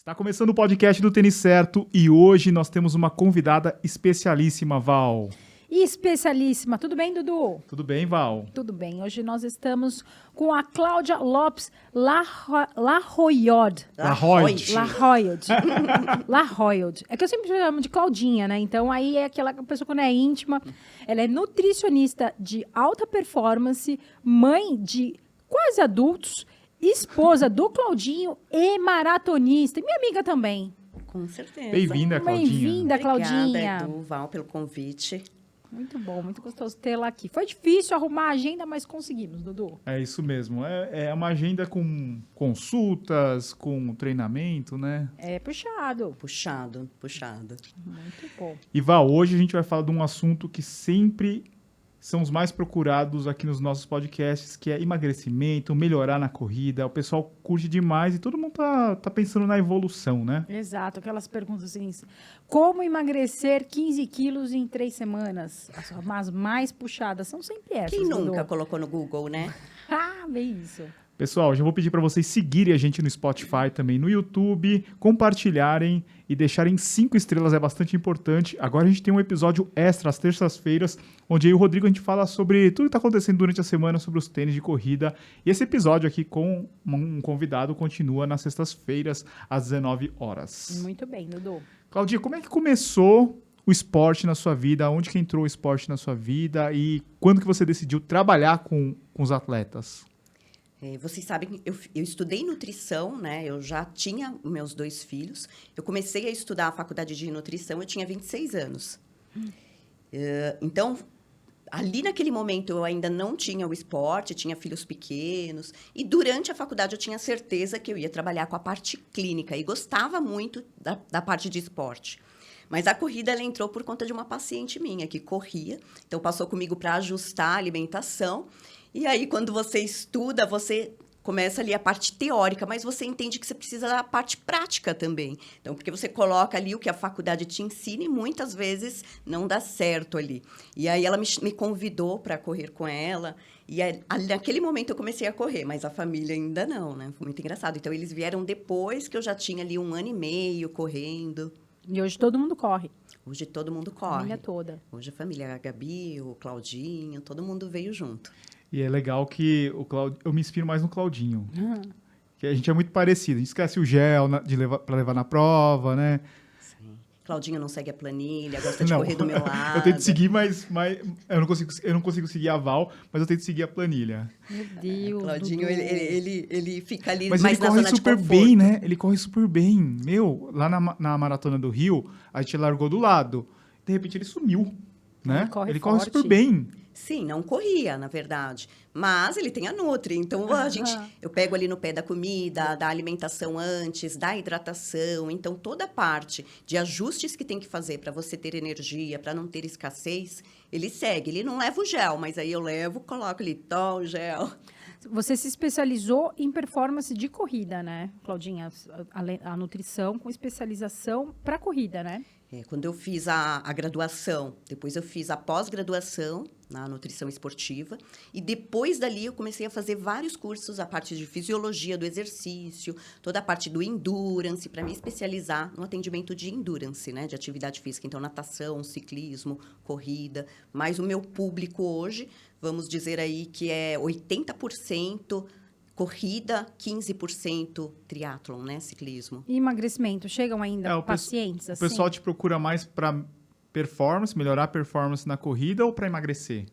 Tá começando o podcast do Tênis Certo e hoje nós temos uma convidada especialíssima, Val. Especialíssima. Tudo bem, Dudu? Tudo bem, Val? Tudo bem. Hoje nós estamos com a Cláudia Lopes Larroyod. Larroyod. É que eu sempre chamo de Claudinha, né? Então, aí é aquela pessoa quando é íntima. Ela é nutricionista de alta performance, mãe de quase adultos, esposa do Claudinho e maratonista. E minha amiga também. Com certeza. Bem-vinda, Claudinha. Bem-vinda, Claudinha. Obrigada, Edu, Val, pelo convite. Muito bom, muito gostoso tê-la aqui. Foi difícil arrumar a agenda, mas conseguimos, Dudu. É isso mesmo. É uma agenda com consultas, com treinamento, né? É puxado. Puxado. Muito bom. E Val, hoje a gente vai falar de um assunto que sempre são os mais procurados aqui nos nossos podcasts, que é emagrecimento, melhorar na corrida. O pessoal curte demais e todo mundo tá pensando na evolução, né? Exato, aquelas perguntas assim, como emagrecer 15 quilos em 3 semanas? As mais puxadas são sempre essas. Quem nunca Dudu? colocou no Google, né? Ah, bem isso. Pessoal, já vou pedir para vocês seguirem a gente no Spotify, também no YouTube, compartilharem e deixarem 5 estrelas, é bastante importante. Agora a gente tem um episódio extra às terças-feiras, onde aí o Rodrigo a gente fala sobre tudo que está acontecendo durante a semana, sobre os tênis de corrida. E esse episódio aqui com um convidado continua nas sextas-feiras, às 19 horas. Muito bem, Dudu. Claudinha, como é que começou o esporte na sua vida? Onde que entrou o esporte na sua vida? E quando que você decidiu trabalhar com os atletas? Vocês sabem, eu estudei nutrição, né? Eu já tinha meus 2 filhos. Eu comecei a estudar a faculdade de nutrição, eu tinha 26 anos. Então, ali naquele momento eu ainda não tinha o esporte, tinha filhos pequenos. E durante a faculdade eu tinha certeza que eu ia trabalhar com a parte clínica e gostava muito da parte de esporte. Mas a corrida, ela entrou por conta de uma paciente minha que corria. Então, passou comigo para ajustar a alimentação. E aí, quando você estuda, você começa ali a parte teórica, mas você entende que você precisa da parte prática também. Então, porque você coloca ali o que a faculdade te ensina e muitas vezes não dá certo ali. E aí, ela me convidou para correr com ela. E aí, naquele momento eu comecei a correr, mas a família ainda não, né? Foi muito engraçado. Então, eles vieram depois que eu já tinha ali 1 ano e meio correndo. E hoje todo mundo corre. Hoje todo mundo corre. A família toda. Hoje a família, a Gabi, o Claudinho, todo mundo veio junto. E é legal que eu me inspiro mais no Claudinho. Que a gente é muito parecido. A gente esquece o gel para levar na prova, né? Sim. Claudinho não segue a planilha, gosta de correr do meu lado. Eu tento seguir, mas eu não consigo seguir a Val, mas eu tento seguir a planilha. Meu Deus. Claudinho, ele fica ali mas mais ele na corre zona de super conforto. bem, né? Ele corre super bem. Meu, lá na Maratona do Rio, a gente largou do lado. De repente ele sumiu, né? Ele corre super forte. bem. Sim, não corria, na verdade. Mas ele tem a Nutri. Então, eu pego ali no pé da comida, da alimentação antes, da hidratação. Então, toda a parte de ajustes que tem que fazer para você ter energia, para não ter escassez, ele segue. Ele não leva o gel, mas aí eu levo, coloco ali, o gel. Você se especializou em performance de corrida, né, Claudinha? A nutrição com especialização para corrida, né? Quando eu fiz a graduação, depois eu fiz a pós-graduação na nutrição esportiva e depois dali eu comecei a fazer vários cursos, a parte de fisiologia do exercício, toda a parte do endurance, para me especializar no atendimento de endurance, né, de atividade física, então natação, ciclismo, corrida, mas o meu público hoje, vamos dizer aí que é 80% corrida, 15% triatlon, né? Ciclismo. E emagrecimento? Chegam ainda pacientes assim? O pessoal te procura mais para performance, melhorar a performance na corrida ou para emagrecer?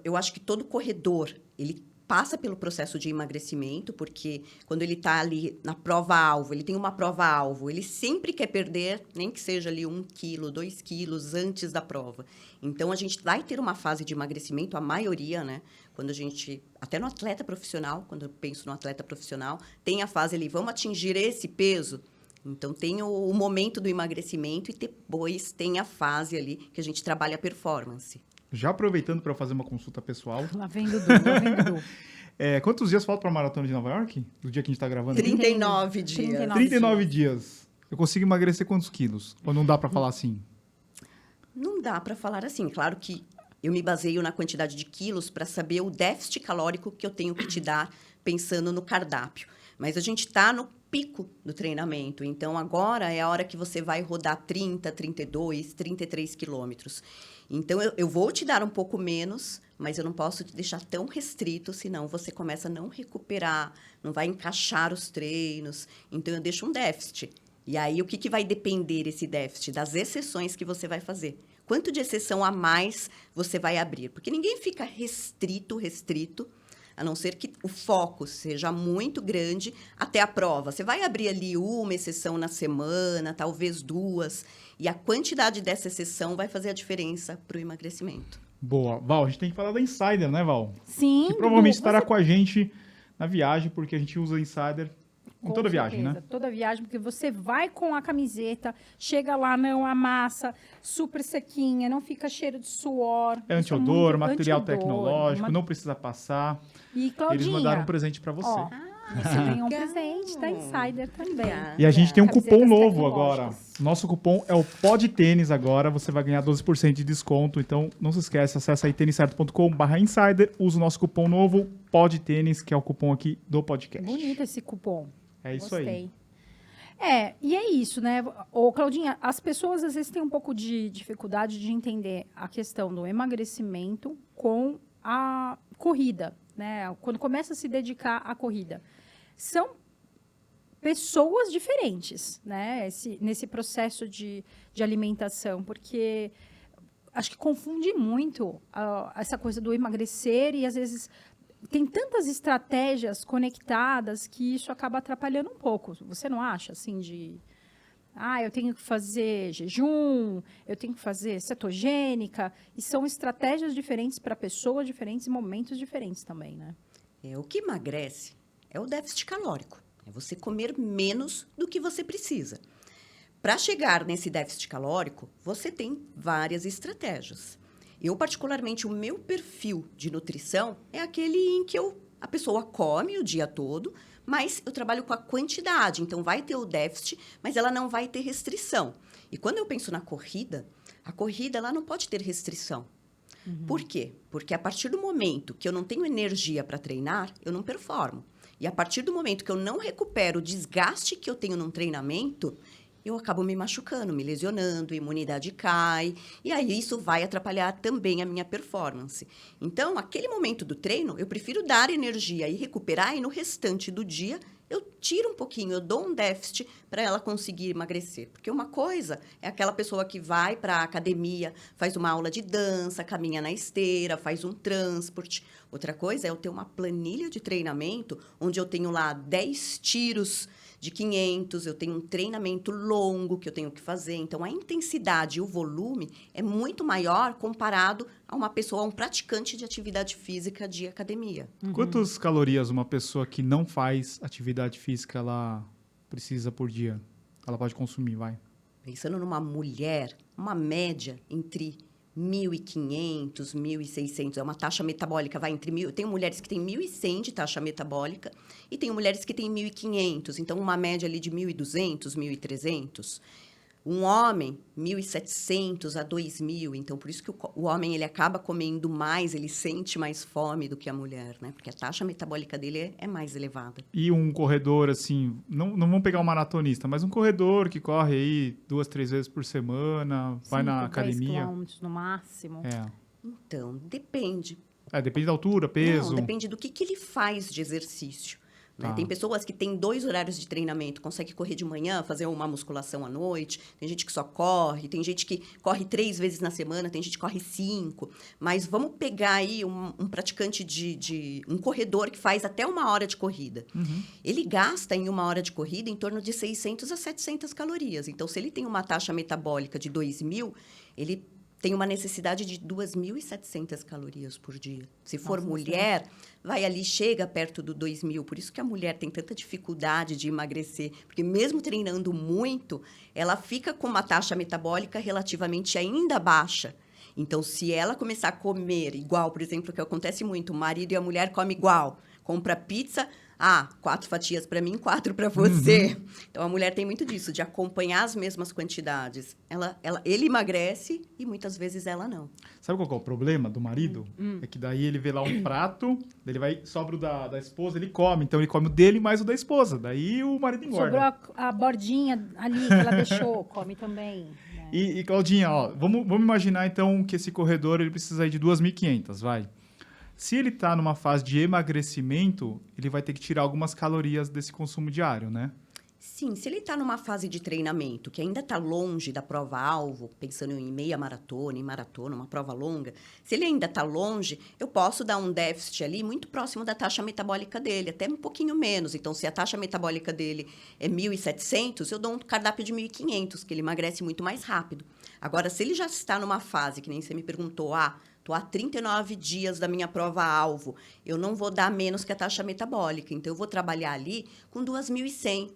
Eu acho que todo corredor, ele passa pelo processo de emagrecimento, porque quando ele está ali na prova-alvo, ele tem uma prova-alvo, ele sempre quer perder, nem que seja ali 1 quilo, 2 quilos antes da prova. Então, a gente vai ter uma fase de emagrecimento, a maioria, né? Quando a gente, até no atleta profissional, quando eu penso no atleta profissional, tem a fase ali, vamos atingir esse peso? Então, tem o momento do emagrecimento e depois tem a fase ali que a gente trabalha a performance. Já aproveitando para fazer uma consulta pessoal. Lá vem Dudu. Quantos dias faltam para a Maratona de Nova York? Do dia que a gente está gravando? 39 dias. 39 dias. Eu consigo emagrecer quantos quilos? Ou não dá para falar assim? Não dá para falar assim. Claro que eu me baseio na quantidade de quilos para saber o déficit calórico que eu tenho que te dar pensando no cardápio. Mas a gente está pico do treinamento. Então, agora é a hora que você vai rodar 30, 32, 33 quilômetros. Então, eu vou te dar um pouco menos, mas eu não posso te deixar tão restrito, senão você começa a não recuperar, não vai encaixar os treinos. Então, eu deixo um déficit. E aí, o que vai depender esse déficit? Das exceções que você vai fazer. Quanto de exceção a mais você vai abrir? Porque ninguém fica restrito, a não ser que o foco seja muito grande até a prova. Você vai abrir ali uma exceção na semana, talvez 2, e a quantidade dessa exceção vai fazer a diferença para o emagrecimento. Boa. Val, a gente tem que falar da Insider, né, Val? Sim. Que provavelmente Du, estará você- com a gente na viagem, porque a gente usa Insider em toda viagem, né? certeza, toda viagem, porque você vai com a camiseta, chega lá, não amassa, super sequinha, não fica cheiro de suor. É Isso anti-odor, muito material anti-odor, tecnológico, uma- não precisa passar. E, Claudinha, Eles mandaram um presente para você. ó, você ganhou um legal. presente da Insider também. E a gente tem um Camisetas cupom novo agora. tecnológicas. Nosso cupom é o PODTênis agora. Você vai ganhar 12% de desconto. Então, não se esquece, acessa aí têniscerto.com/insider. Usa o nosso cupom novo, PODTênis, que é o cupom aqui do podcast. Bonito esse cupom. É isso Gostei. aí. E é isso, né? Ô, Claudinha, as pessoas às vezes têm um pouco de dificuldade de entender a questão do emagrecimento com a corrida, né? Quando começa a se dedicar à corrida. São pessoas diferentes, né? Nesse processo de alimentação, porque acho que confunde muito essa coisa do emagrecer e às vezes tem tantas estratégias conectadas que isso acaba atrapalhando um pouco. Você não acha, assim, eu tenho que fazer jejum, eu tenho que fazer cetogênica, e são estratégias diferentes para pessoas diferentes e momentos diferentes também, né? O que emagrece é o déficit calórico. É você comer menos do que você precisa. Para chegar nesse déficit calórico, você tem várias estratégias. Eu, particularmente, o meu perfil de nutrição é aquele em que a pessoa come o dia todo, mas eu trabalho com a quantidade. Então, vai ter o déficit, mas ela não vai ter restrição. E quando eu penso na corrida, a corrida ela não pode ter restrição. Por quê? Porque a partir do momento que eu não tenho energia para treinar, eu não performo. E a partir do momento que eu não recupero o desgaste que eu tenho num treinamento, eu acabo me machucando, me lesionando, a imunidade cai, e aí isso vai atrapalhar também a minha performance. Então, aquele momento do treino, eu prefiro dar energia e recuperar, e no restante do dia, eu tiro um pouquinho, eu dou um déficit para ela conseguir emagrecer. Porque uma coisa é aquela pessoa que vai para a academia, faz uma aula de dança, caminha na esteira, faz um transporte. Outra coisa é eu ter uma planilha de treinamento, onde eu tenho lá 10 tiros de 500, eu tenho um treinamento longo que eu tenho que fazer. Então, a intensidade e o volume é muito maior comparado a uma pessoa, a um praticante de atividade física de academia. Quantas calorias uma pessoa que não faz atividade física ela precisa por dia? Ela pode consumir, vai. Pensando numa mulher, uma média entre 1.500, 1.600, é uma taxa metabólica, vai entre 1.000. Tenho mulheres que têm 1.100 de taxa metabólica e tenho mulheres que têm 1.500, então uma média ali de 1.200, 1.300. Um homem, 1.700 a 2.000, então por isso que o homem ele acaba comendo mais, ele sente mais fome do que a mulher, né? Porque a taxa metabólica dele é mais elevada. E um corredor, assim, não vamos pegar um maratonista, mas um corredor que corre aí 2, 3 vezes por semana, vai na 5, 10 academia. quilômetros no máximo. Então, depende. Depende da altura, peso. Não, depende do que ele faz de exercício. Né? Tá. Tem pessoas que têm 2 horários de treinamento, consegue correr de manhã, fazer uma musculação à noite. Tem gente que só corre, tem gente que corre 3 vezes na semana, tem gente que corre 5. Mas vamos pegar aí um praticante um corredor que faz até 1 hora de corrida. Ele gasta em 1 hora de corrida em torno de 600 a 700 calorias. Então, se ele tem uma taxa metabólica de 2.000, ele tem uma necessidade de 2.700 calorias por dia. Se for mulher, vai ali, chega perto do 2.000. Por isso que a mulher tem tanta dificuldade de emagrecer. Porque mesmo treinando muito, ela fica com uma taxa metabólica relativamente ainda baixa. Então, se ela começar a comer igual, por exemplo, que acontece muito, o marido e a mulher comem igual, compra pizza, 4 fatias para mim, 4 para você. Então, a mulher tem muito disso, de acompanhar as mesmas quantidades. Ele emagrece e muitas vezes ela não. Sabe qual que é o problema do marido? É que daí ele vê lá um prato, daí sobra o da esposa, ele come. Então, ele come o dele mais o da esposa. Daí o marido engorda. Sobrou a bordinha ali que ela deixou, come também. Né? E Claudinha, ó, vamos imaginar, então, que esse corredor ele precisa aí de 2.500, vai. Se ele está numa fase de emagrecimento, ele vai ter que tirar algumas calorias desse consumo diário, né? Sim, se ele está numa fase de treinamento que ainda está longe da prova-alvo, pensando em meia maratona, em maratona, uma prova longa, se ele ainda está longe, eu posso dar um déficit ali muito próximo da taxa metabólica dele, até um pouquinho menos. Então, se a taxa metabólica dele é 1.700, eu dou um cardápio de 1.500, que ele emagrece muito mais rápido. Agora, se ele já está numa fase, que nem você me perguntou, estou há 39 dias da minha prova-alvo, eu não vou dar menos que a taxa metabólica, então eu vou trabalhar ali com 2.100.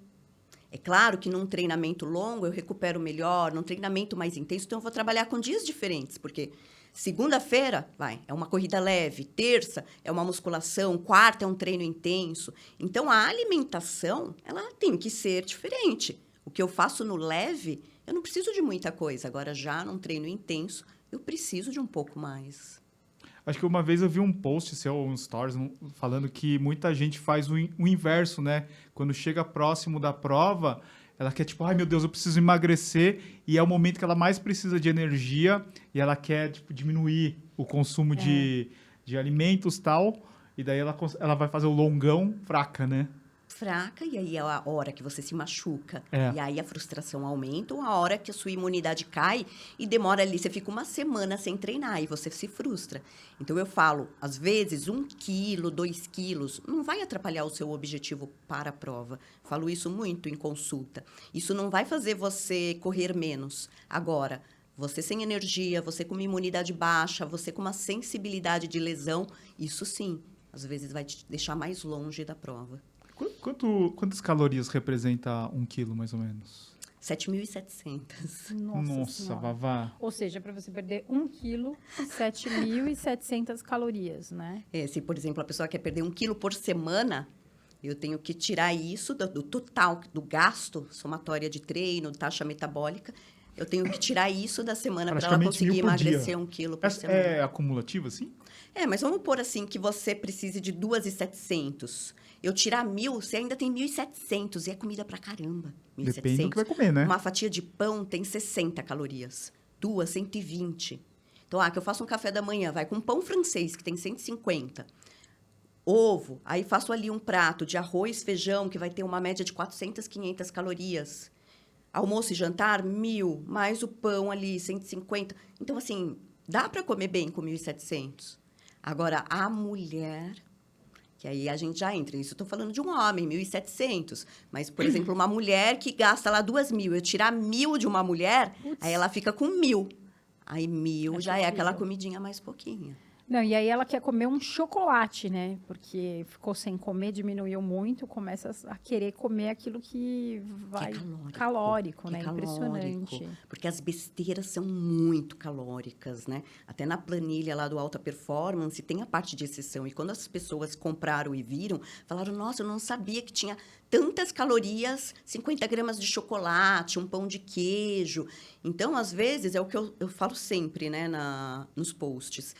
É claro que num treinamento longo eu recupero melhor, num treinamento mais intenso, então eu vou trabalhar com dias diferentes, porque segunda-feira, é uma corrida leve, terça é uma musculação, quarta é um treino intenso. Então, a alimentação, ela tem que ser diferente. O que eu faço no leve, eu não preciso de muita coisa. Agora, já num treino intenso, eu preciso de um pouco mais. Acho que uma vez eu vi um post seu, um stories, falando que muita gente faz o inverso, né? Quando chega próximo da prova, ela quer tipo, ai meu Deus, eu preciso emagrecer, e é o momento que ela mais precisa de energia, e ela quer tipo, diminuir o consumo de alimentos e tal, e daí ela vai fazer o longão fraca, né? Fraca, e aí é a hora que você se machuca. É. E aí a frustração aumenta, ou a hora que a sua imunidade cai e demora ali, você fica uma semana sem treinar e você se frustra. Então, eu falo, às vezes, 1 quilo, 2 quilos, não vai atrapalhar o seu objetivo para a prova. Falo isso muito em consulta. Isso não vai fazer você correr menos. Agora, você sem energia, você com uma imunidade baixa, você com uma sensibilidade de lesão, isso sim, às vezes vai te deixar mais longe da prova. Quantas calorias representa 1 quilo, mais ou menos? 7.700. Nossa, Vavá. Ou seja, para você perder 1 quilo, 7.700 calorias, né? Se, por exemplo, a pessoa quer perder 1 quilo por semana, eu tenho que tirar isso do total, do gasto somatória de treino, taxa metabólica. Eu tenho que tirar isso da semana para ela conseguir emagrecer 1 quilo por semana. É acumulativo, assim? Mas vamos pôr assim que você precise de 2.700. Eu tirar 1.000, você ainda tem 1.700 e é comida pra caramba. 1.700. Depende do que vai comer, né? Uma fatia de pão tem 60 calorias. 2, 120. Então, que eu faço um café da manhã, vai com pão francês, que tem 150. Ovo, aí faço ali um prato de arroz, feijão, que vai ter uma média de 400, 500 calorias. Almoço e jantar, 1.000, mais o pão ali, 150. Então, assim, dá para comer bem com 1.700. Agora, a mulher, que aí a gente já entra. Isso eu estou falando de um homem, 1.700. Mas, por exemplo, uma mulher que gasta lá 2.000. Eu tirar 1.000 de uma mulher, aí ela fica com 1.000. Aí 1.000 já é aquela comidinha mais pouquinha. Não, e aí ela quer comer um chocolate, né? Porque ficou sem comer, diminuiu muito, começa a querer comer aquilo que vai... Que é calórico, né? Calórico, impressionante. Porque as besteiras são muito calóricas, né? Até na planilha lá do Alta Performance tem a parte de exceção. E quando as pessoas compraram e viram, falaram, nossa, eu não sabia que tinha tantas calorias, 50 gramas de chocolate, um pão de queijo. Então, às vezes, é o que eu falo sempre, né, nos posts.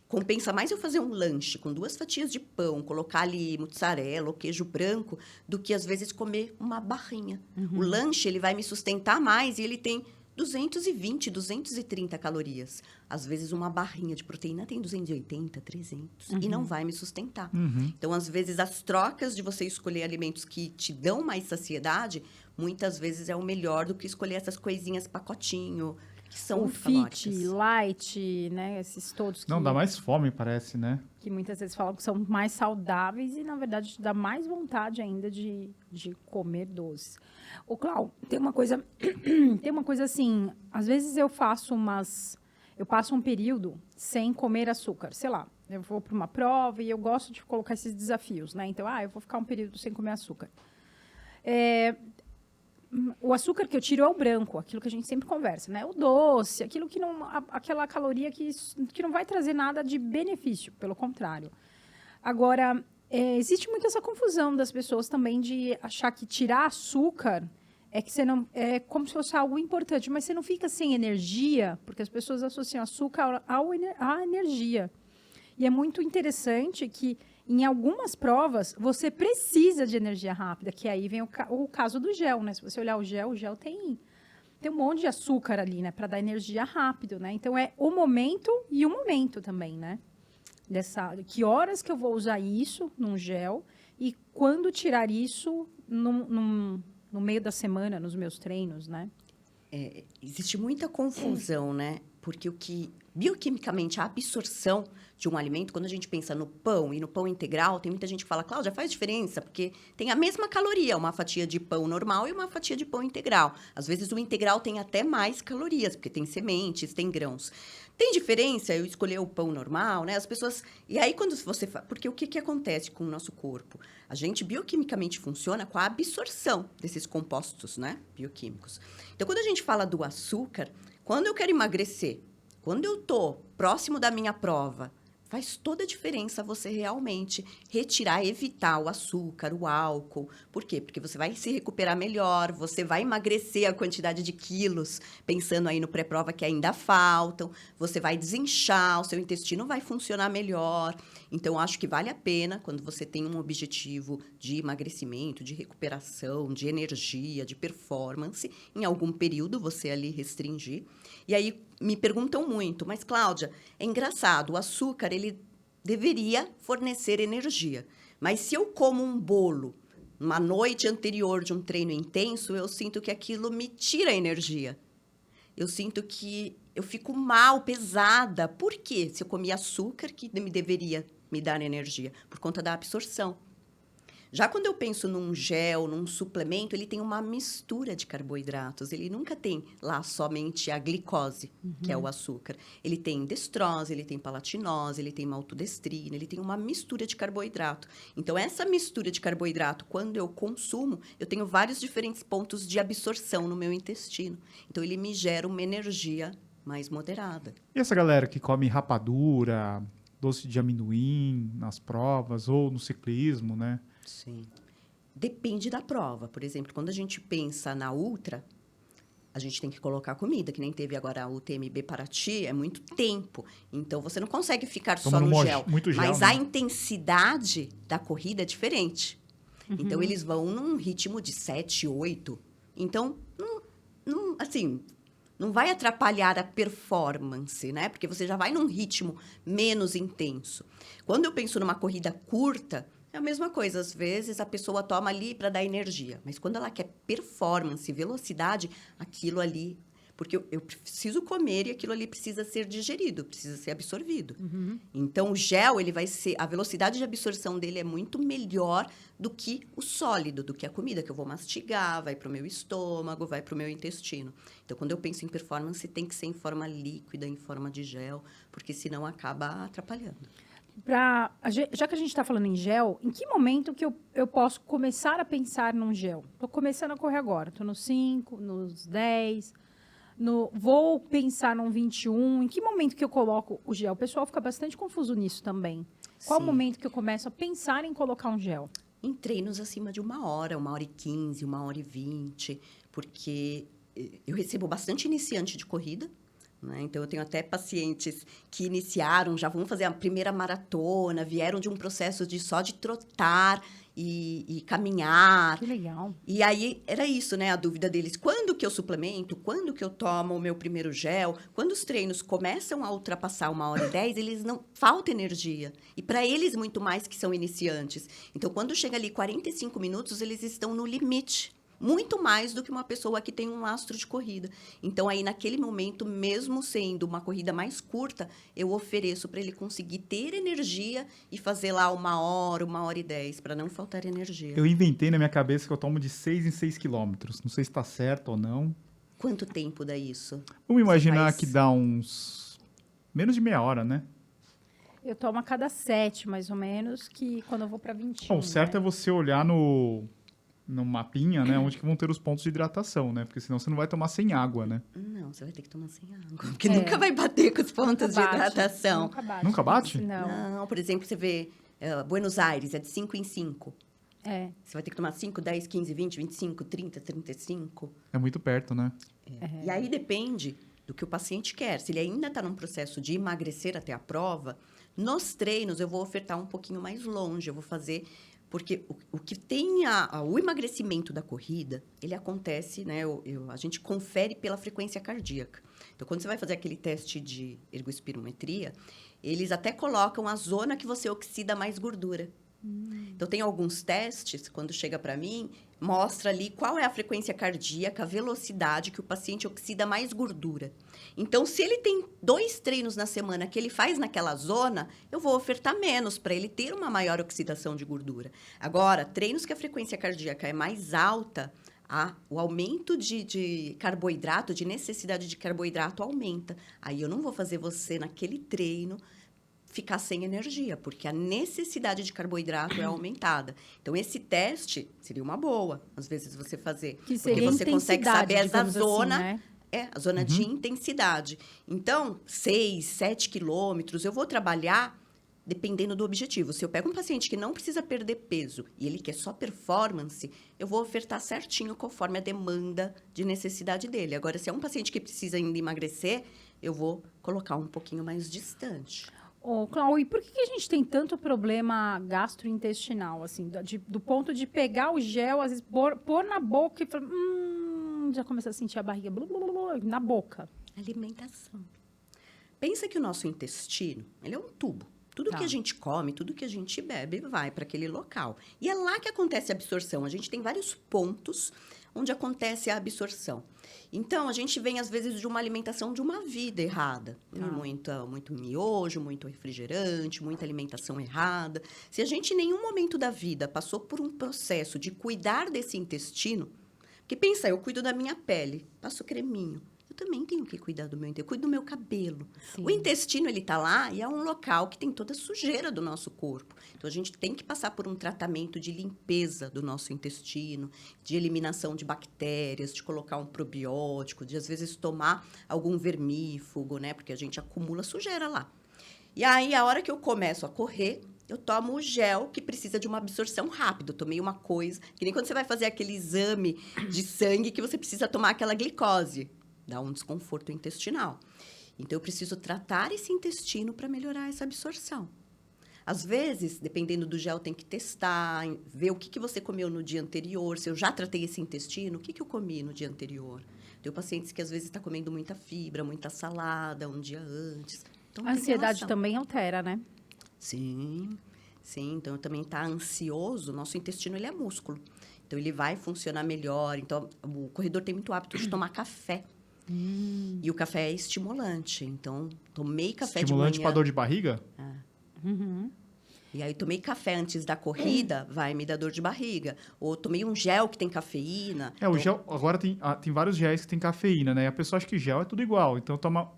Compensa mais eu fazer um lanche com 2 fatias de pão, colocar ali mussarela ou queijo branco, do que, às vezes, comer uma barrinha. O lanche, ele vai me sustentar mais e ele tem 220, 230 calorias. Às vezes, uma barrinha de proteína tem 280, 300 e não vai me sustentar. Então, às vezes, as trocas de você escolher alimentos que te dão mais saciedade, muitas vezes é o melhor do que escolher essas coisinhas pacotinho, que são muito calóricas. Fit, light, né? Esses todos que... Não, dá mais fome, parece, né? Que muitas vezes falam que são mais saudáveis e, na verdade, dá mais vontade ainda de comer doces. Ô, Clau, tem uma coisa assim, às vezes eu passo um período sem comer açúcar, sei lá, eu vou para uma prova e eu gosto de colocar esses desafios, né? Então, eu vou ficar um período sem comer açúcar. O açúcar que eu tiro é o branco, aquilo que a gente sempre conversa, né? O doce, aquilo que não, aquela caloria que não vai trazer nada de benefício, pelo contrário. Agora, Existe muito essa confusão das pessoas também de achar que tirar açúcar é que você não é como se fosse algo importante, mas você não fica sem energia, porque as pessoas associam açúcar à energia. E é muito interessante que em algumas provas você precisa de energia rápida, que aí vem o caso do gel, né? Se você olhar o gel tem um monte de açúcar ali, né, para dar energia rápido, né? Então é o momento e o momento também, né? Que horas que eu vou usar isso num gel e quando tirar isso no meio da semana, nos meus treinos, né? Existe muita confusão, né? Porque bioquimicamente, a absorção de um alimento, quando a gente pensa no pão e no pão integral, tem muita gente que fala, Cláudia, faz diferença, porque tem a mesma caloria, uma fatia de pão normal e uma fatia de pão integral. Às vezes, o integral tem até mais calorias, porque tem sementes, tem grãos. Tem diferença eu escolher o pão normal, né? As pessoas... E aí, quando você... Porque o que acontece com o nosso corpo? A gente bioquimicamente funciona com a absorção desses compostos, né? Bioquímicos. Então, quando a gente fala do açúcar, quando eu quero emagrecer, quando eu tô próximo da minha prova, faz toda a diferença você realmente retirar, evitar o açúcar, o álcool. Por quê? Porque você vai se recuperar melhor, você vai emagrecer a quantidade de quilos, pensando aí no pré-prova que ainda faltam, você vai desinchar, o seu intestino vai funcionar melhor. Então, acho que vale a pena, quando você tem um objetivo de emagrecimento, de recuperação, de energia, de performance, em algum período você ali restringir. E aí, me perguntam muito, mas, Cláudia, é engraçado, o açúcar, ele deveria fornecer energia. Mas se eu como um bolo uma noite anterior de um treino intenso, eu sinto que aquilo me tira energia. Eu sinto que eu fico mal, pesada. Por quê? Se eu comi açúcar, que deveria me dar energia? Por conta da absorção. Já quando eu penso num gel, num suplemento, ele tem uma mistura de carboidratos. Ele nunca tem lá somente a glicose, que é o açúcar. Ele tem destrose, ele tem palatinose, ele tem maltodestrina, ele tem uma mistura de carboidrato. Então, essa mistura de carboidrato, quando eu consumo, eu tenho vários diferentes pontos de absorção no meu intestino. Então, ele me gera uma energia mais moderada. E essa galera que come rapadura, doce de amendoim nas provas ou no ciclismo, né? Sim. Depende da prova. Por exemplo, quando a gente pensa na ultra, a gente tem que colocar comida, que nem teve agora a UTMB Paraty, é muito tempo. Então, você não consegue ficar só no gel. Muito gel, mas né? a intensidade da corrida é diferente. Então, eles vão num ritmo de 7, 8. Então, não vai atrapalhar a performance, né? Porque você já vai num ritmo menos intenso. Quando eu penso numa corrida curta, é a mesma coisa. Às vezes, a pessoa toma ali para dar energia. Mas quando ela quer performance, velocidade, aquilo ali... Porque eu preciso comer e aquilo ali precisa ser digerido, precisa ser absorvido. Então, o gel, ele vai ser... A velocidade de absorção dele é muito melhor do que o sólido, do que a comida que eu vou mastigar, vai para o meu estômago, vai para o meu intestino. Então, quando eu penso em performance, tem que ser em forma líquida, em forma de gel, porque senão acaba atrapalhando. Já que a gente está falando em gel, em que momento que eu posso começar a pensar num gel? Estou começando a correr agora, estou nos 5, nos 10, vou pensar num 21. Em que momento que eu coloco o gel? O pessoal fica bastante confuso nisso também. Qual o momento que eu começo a pensar em colocar um gel? Em treinos acima de 1h15, 1h20, porque eu recebo bastante iniciante de corrida, né? Então, eu tenho até pacientes que iniciaram, já vão fazer a primeira maratona, vieram de um processo só de trotar e caminhar. Que legal. E aí, era isso, né? A dúvida deles. Quando que eu suplemento? Quando que eu tomo o meu primeiro gel? Quando os treinos começam a ultrapassar 1h10, eles não... Falta energia. E para eles, muito mais que são iniciantes. Então, quando chega ali 45 minutos, eles estão no limite. Muito mais do que uma pessoa que tem um lastro de corrida. Então, aí, naquele momento, mesmo sendo uma corrida mais curta, eu ofereço para ele conseguir ter energia e fazer lá 1h, 1h10, para não faltar energia. Eu inventei na minha cabeça que eu tomo de 6 em 6 quilômetros. Não sei se está certo ou não. Quanto tempo dá isso? Vamos imaginar que dá uns... menos de meia hora, né? Eu tomo a cada 7, mais ou menos, que quando eu vou para 21. Bom, o certo é você olhar no mapinha, né? Onde que vão ter os pontos de hidratação, né? Porque senão você não vai tomar sem água, né? Não, você vai ter que tomar sem água. Porque nunca vai bater com os pontos de hidratação. Nunca bate? Nunca bate? Não. Não, por exemplo, você vê Buenos Aires é de 5 em 5. É. Você vai ter que tomar 5, 10, 15, 20, 25, 30, 35. É muito perto, né? E aí depende do que o paciente quer. Se ele ainda está num processo de emagrecer até a prova, nos treinos eu vou ofertar um pouquinho mais longe. Eu vou fazer... Porque o que tem o emagrecimento da corrida, ele acontece, né? A gente confere pela frequência cardíaca. Então, quando você vai fazer aquele teste de ergospirometria, eles até colocam a zona que você oxida mais gordura. Então, tem alguns testes, quando chega para mim, mostra ali qual é a frequência cardíaca, a velocidade que o paciente oxida mais gordura. Então, se ele tem 2 treinos na semana que ele faz naquela zona, eu vou ofertar menos para ele ter uma maior oxidação de gordura. Agora, treinos que a frequência cardíaca é mais alta, o aumento de carboidrato, de necessidade de carboidrato aumenta. Aí eu não vou fazer você naquele treino ficar sem energia, porque a necessidade de carboidrato é aumentada. Então, esse teste seria uma boa, às vezes, você fazer. Que seria porque você consegue saber essa digamos zona, assim, né? a zona de intensidade. Então, 6, 7 quilômetros, eu vou trabalhar dependendo do objetivo. Se eu pego um paciente que não precisa perder peso e ele quer só performance, eu vou ofertar certinho conforme a demanda de necessidade dele. Agora, se é um paciente que precisa ainda emagrecer, eu vou colocar um pouquinho mais distante. Ô, Cláudio, e por que a gente tem tanto problema gastrointestinal, assim, do ponto de pegar o gel, às vezes pôr na boca e falar, já começa a sentir a barriga na boca? Alimentação. Pensa que o nosso intestino, ele é um tubo. Tudo Tá. que a gente come, tudo que a gente bebe vai para aquele local. E é lá que acontece a absorção. A gente tem vários pontos onde acontece a absorção. Então, a gente vem, às vezes, de uma alimentação de uma vida errada. Muito miojo, muito refrigerante, muita alimentação errada. Se a gente, em nenhum momento da vida, passou por um processo de cuidar desse intestino... Porque pensa, eu cuido da minha pele, passo creminho. Eu também tenho que cuidar do meu intestino, eu cuido do meu cabelo. Sim. O intestino, ele tá lá e é um local que tem toda a sujeira do nosso corpo. Então, a gente tem que passar por um tratamento de limpeza do nosso intestino, de eliminação de bactérias, de colocar um probiótico, de, às vezes, tomar algum vermífugo, né? Porque a gente acumula sujeira lá. E aí, a hora que eu começo a correr, eu tomo o gel que precisa de uma absorção rápida. Eu tomei uma coisa, que nem quando você vai fazer aquele exame de sangue que você precisa tomar aquela glicose. Dá um desconforto intestinal. Então, eu preciso tratar esse intestino para melhorar essa absorção. Às vezes, dependendo do gel, tem que testar, ver o que você comeu no dia anterior. Se eu já tratei esse intestino, o que eu comi no dia anterior? Tem pacientes que, às vezes, estão comendo muita fibra, muita salada um dia antes. Então, A ansiedade também altera, né? Sim. Então, também está ansioso, nosso intestino ele é músculo. Então, ele vai funcionar melhor. Então, o corredor tem muito hábito de tomar café. E o café é estimulante. Então, tomei café de manhã. Estimulante para dor de barriga? E aí, tomei café antes da corrida, vai me dar dor de barriga. Ou tomei um gel que tem cafeína. O gel, agora tem vários géis que tem cafeína, né? E a pessoa acha que gel é tudo igual. Então, toma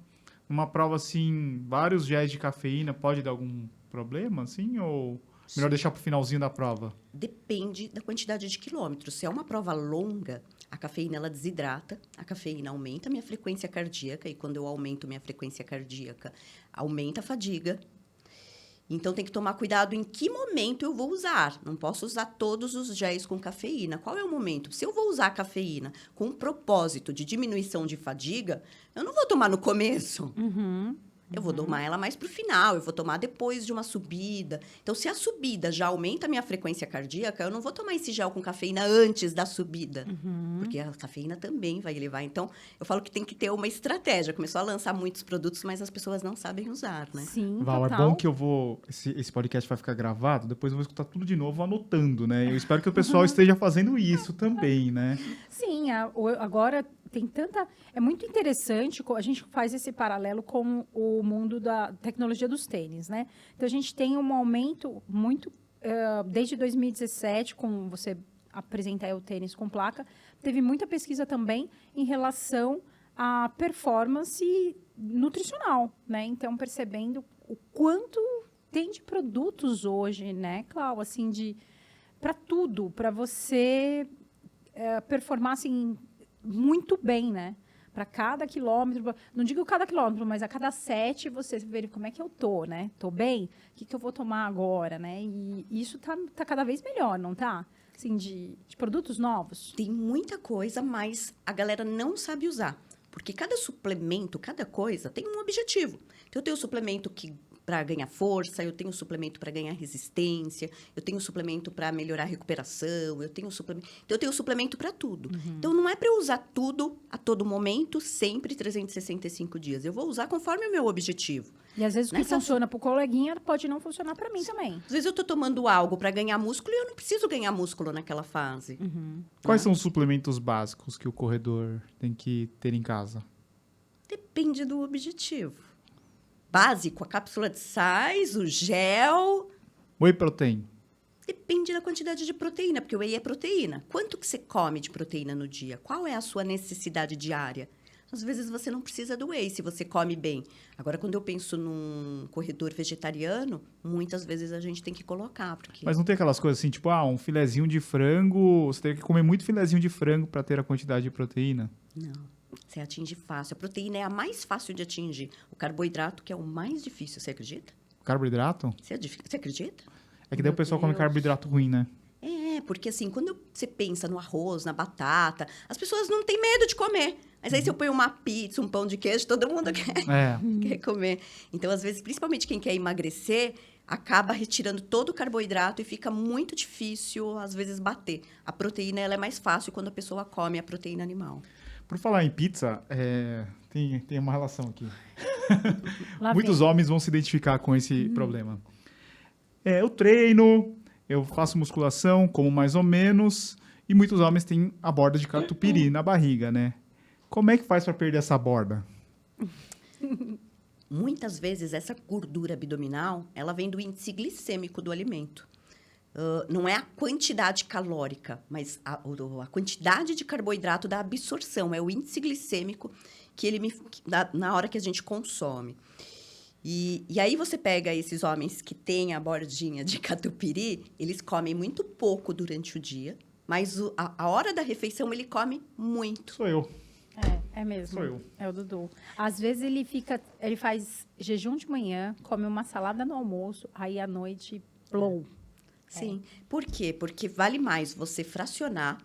uma prova, assim, vários géis de cafeína, pode dar algum problema, assim? Ou melhor deixar para o finalzinho da prova? Depende da quantidade de quilômetros. Se é uma prova longa, a cafeína ela desidrata, a cafeína aumenta a minha frequência cardíaca, e quando eu aumento minha frequência cardíaca, aumenta a fadiga. Então, tem que tomar cuidado em que momento eu vou usar. Não posso usar todos os géis com cafeína. Qual é o momento? Se eu vou usar a cafeína com um propósito de diminuição de fadiga, eu não vou tomar no começo. Eu vou tomar ela mais para o final, eu vou tomar depois de uma subida. Então, se a subida já aumenta a minha frequência cardíaca, eu não vou tomar esse gel com cafeína antes da subida. Porque a cafeína também vai elevar. Então, eu falo que tem que ter uma estratégia. Começou a lançar muitos produtos, mas as pessoas não sabem usar, né? Sim, Val, é total. bom que eu vou... Esse podcast vai ficar gravado, depois eu vou escutar tudo de novo, anotando, né? Eu espero que o pessoal esteja fazendo isso também, né? Sim, agora tem tanta... É muito interessante, a gente faz esse paralelo com o mundo da tecnologia dos tênis, né? Então, a gente tem um aumento muito... desde 2017, com você apresentar o tênis com placa, teve muita pesquisa também em relação à performance nutricional, né? Então, percebendo o quanto tem de produtos hoje, né, Cláudia? Assim, para tudo, para você performar, assim, muito bem, né? para cada quilômetro, não digo cada quilômetro, mas a cada 7 você ver como é que eu tô, né? Tô bem? O que eu vou tomar agora, né? E isso tá cada vez melhor, não tá? Assim, de produtos novos. Tem muita coisa, mas a galera não sabe usar. Porque cada suplemento, cada coisa tem um objetivo. Então, eu tenho suplemento para ganhar força, eu tenho suplemento para ganhar resistência, eu tenho suplemento para melhorar a recuperação, eu tenho suplemento para tudo. Então, não é para eu usar tudo a todo momento, sempre 365 dias. Eu vou usar conforme o meu objetivo. E às vezes o que funciona para o coleguinha pode não funcionar para mim também. Às vezes eu estou tomando algo para ganhar músculo e eu não preciso ganhar músculo naquela fase. Quais são os suplementos básicos que o corredor tem que ter em casa? Depende do objetivo. Básico, a cápsula de sais, o gel. Whey protein. Depende da quantidade de proteína, porque o whey é proteína. Quanto que você come de proteína no dia? Qual é a sua necessidade diária? Às vezes você não precisa do whey se você come bem. Agora, quando eu penso num corredor vegetariano, muitas vezes a gente tem que colocar. Porque... Mas não tem aquelas coisas assim, tipo, um filezinho de frango, você tem que comer muito filezinho de frango para ter a quantidade de proteína? Não. Você atinge fácil. A proteína é a mais fácil de atingir. O carboidrato, que é o mais difícil, você acredita? Carboidrato? Você acredita? É que daí o pessoal come carboidrato ruim, né? Porque assim, quando você pensa no arroz, na batata, as pessoas não têm medo de comer. Mas aí se eu ponho uma pizza, um pão de queijo, todo mundo quer comer. Então, às vezes, principalmente quem quer emagrecer, acaba retirando todo o carboidrato e fica muito difícil, às vezes, bater. A proteína, ela é mais fácil quando a pessoa come a proteína animal. Por falar em pizza, tem uma relação aqui. Lá Muitos vem. homens vão se identificar com esse problema. Eu treino, eu faço musculação, como mais ou menos, e muitos homens têm a borda de catupiry na barriga, né? Como é que faz para perder essa borda? Muitas vezes, essa gordura abdominal, ela vem do índice glicêmico do alimento. Não é a quantidade calórica, mas a quantidade de carboidrato da absorção. É o índice glicêmico na hora que a gente consome. E aí você pega esses homens que têm a bordinha de catupiry, eles comem muito pouco durante o dia, mas a hora da refeição ele come muito. Sou eu. É mesmo. Sou eu. É o Dudu. Às vezes ele faz jejum de manhã, come uma salada no almoço, aí à noite, plou. Sim. Por quê? Porque vale mais você fracionar,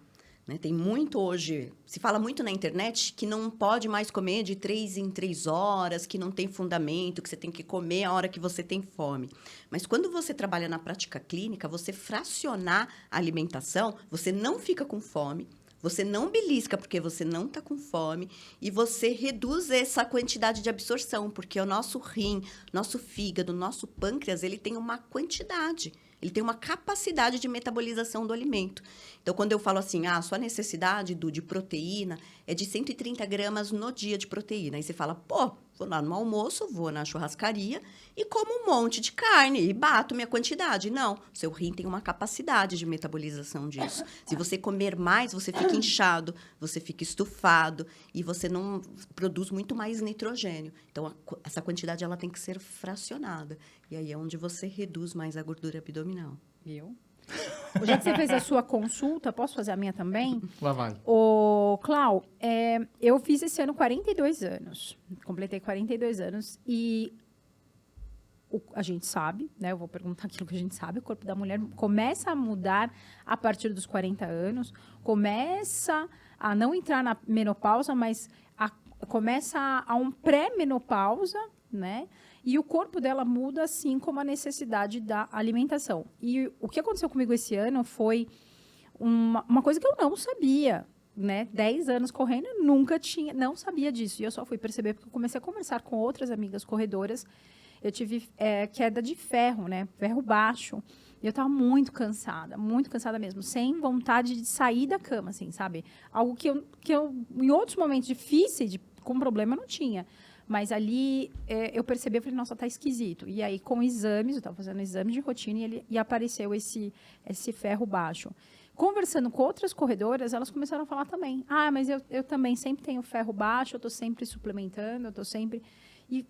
né? Tem muito hoje, se fala muito na internet que não pode mais comer de 3 em 3 horas, que não tem fundamento, que você tem que comer a hora que você tem fome. Mas quando você trabalha na prática clínica, você fracionar a alimentação, você não fica com fome, você não belisca porque você não está com fome e você reduz essa quantidade de absorção, porque o nosso rim, nosso fígado, nosso pâncreas, ele tem uma quantidade. Ele tem uma capacidade de metabolização do alimento. Então, quando eu falo assim, sua necessidade de proteína é de 130 gramas no dia de proteína. Aí você fala, vou lá no almoço, vou na churrascaria e como um monte de carne e bato minha quantidade. Não, seu rim tem uma capacidade de metabolização disso. Se você comer mais, você fica inchado, você fica estufado e você não produz muito mais nitrogênio. Então, essa quantidade ela tem que ser fracionada. E aí é onde você reduz mais a gordura abdominal. Viu? Já que você fez a sua consulta, posso fazer a minha também? Lá vai. Ô, Clau, eu fiz esse ano 42 anos. Completei 42 anos e a gente sabe, né? Eu vou perguntar aquilo que a gente sabe. O corpo da mulher começa a mudar a partir dos 40 anos. Começa a não entrar na menopausa, mas começa a um pré-menopausa, né? E o corpo dela muda, assim como a necessidade da alimentação. E o que aconteceu comigo esse ano foi uma coisa que eu não sabia, né? 10 anos correndo, eu não sabia disso. E eu só fui perceber porque eu comecei a conversar com outras amigas corredoras. Eu tive queda de ferro, né? Ferro baixo. E eu estava muito cansada mesmo, sem vontade de sair da cama, assim, sabe? Algo que eu em outros momentos difíceis, com problema, eu não tinha. Mas ali eu percebi, eu falei, nossa, tá esquisito. E aí, com exames, eu estava fazendo exame de rotina e apareceu esse ferro baixo. Conversando com outras corredoras, elas começaram a falar também. Mas eu também sempre tenho ferro baixo, eu estou sempre suplementando, eu estou sempre...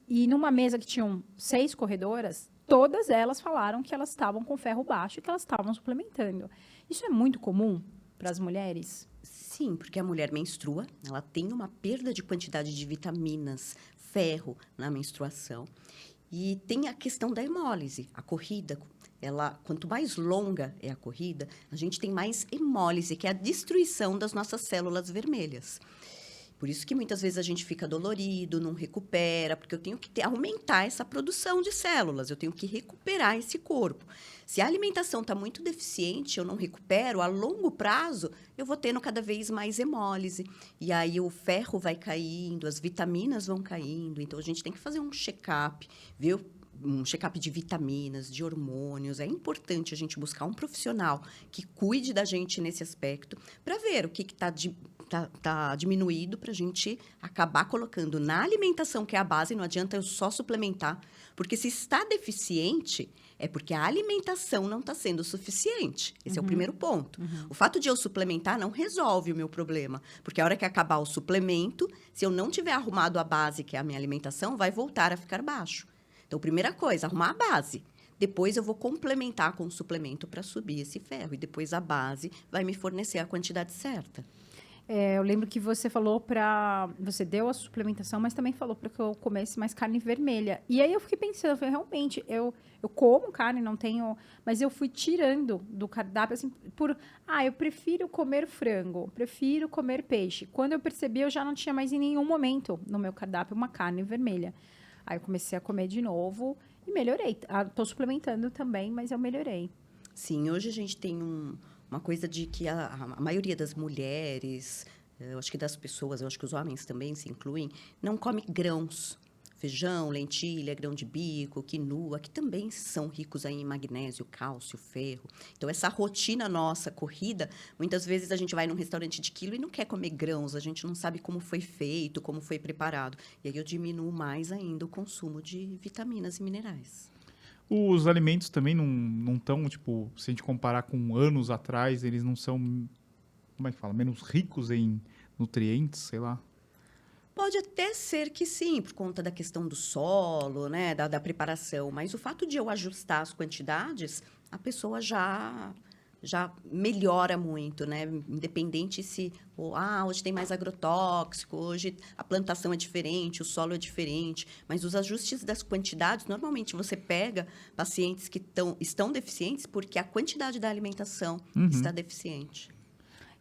E numa mesa que tinham 6 corredoras, todas elas falaram que elas estavam com ferro baixo e que elas estavam suplementando. Isso é muito comum para as mulheres? Sim, porque a mulher menstrua, ela tem uma perda de quantidade de vitaminas, ferro na menstruação. E tem a questão da hemólise, a corrida. Quanto mais longa é a corrida, a gente tem mais hemólise, que é a destruição das nossas células vermelhas. Por isso que muitas vezes a gente fica dolorido, não recupera, porque eu tenho que aumentar essa produção de células, eu tenho que recuperar esse corpo. Se a alimentação está muito deficiente, eu não recupero, a longo prazo, eu vou tendo cada vez mais hemólise. E aí o ferro vai caindo, as vitaminas vão caindo. Então, a gente tem que fazer um check-up, ver um check-up de vitaminas, de hormônios. É importante a gente buscar um profissional que cuide da gente nesse aspecto para ver o que está diminuído para a gente acabar colocando na alimentação, que é a base. Não adianta eu só suplementar, porque se está deficiente, é porque a alimentação não está sendo suficiente. Esse é o primeiro ponto. O fato de eu suplementar não resolve o meu problema, porque a hora que acabar o suplemento, se eu não tiver arrumado a base, que é a minha alimentação, vai voltar a ficar baixo. Então, primeira coisa, arrumar a base. Depois eu vou complementar com o suplemento para subir esse ferro. E depois a base vai me fornecer a quantidade certa. Eu lembro que você falou você deu a suplementação, mas também falou para que eu comesse mais carne vermelha. E aí eu fiquei pensando, eu falei, realmente, eu como carne, não tenho... Mas eu fui tirando do cardápio, assim, eu prefiro comer frango, prefiro comer peixe. Quando eu percebi, eu já não tinha mais em nenhum momento no meu cardápio uma carne vermelha. Aí eu comecei a comer de novo e melhorei. Estou suplementando também, mas eu melhorei. Sim, hoje a gente tem uma coisa de que a maioria das mulheres, eu acho que das pessoas, eu acho que os homens também se incluem, não come grãos. Feijão, lentilha, grão de bico, quinoa, que também são ricos aí em magnésio, cálcio, ferro. Então, essa rotina nossa, corrida, muitas vezes a gente vai num restaurante de quilo e não quer comer grãos, a gente não sabe como foi feito, como foi preparado. E aí eu diminuo mais ainda o consumo de vitaminas e minerais. Os alimentos também não estão, tipo, se a gente comparar com anos atrás, eles não são, como é que fala, menos ricos em nutrientes, sei lá. Pode até ser que sim, por conta da questão do solo, né, da preparação. Mas o fato de eu ajustar as quantidades, a pessoa já melhora muito, né? Independente se hoje tem mais agrotóxico, hoje a plantação é diferente, o solo é diferente. Mas os ajustes das quantidades, normalmente você pega pacientes que estão deficientes porque a quantidade da alimentação está deficiente.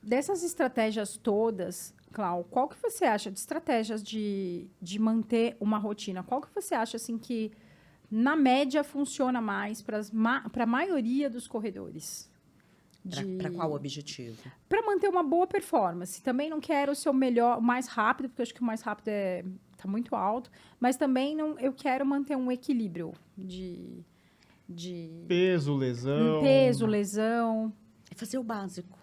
Dessas estratégias todas, Clau, qual que você acha de estratégias de manter uma rotina? Qual que você acha assim que, na média, funciona mais para a maioria dos corredores? Para qual objetivo? Para manter uma boa performance. Também não quero ser o melhor, o mais rápido, porque eu acho que o mais rápido está muito alto, mas também eu quero manter um equilíbrio de peso, lesão. É fazer o básico.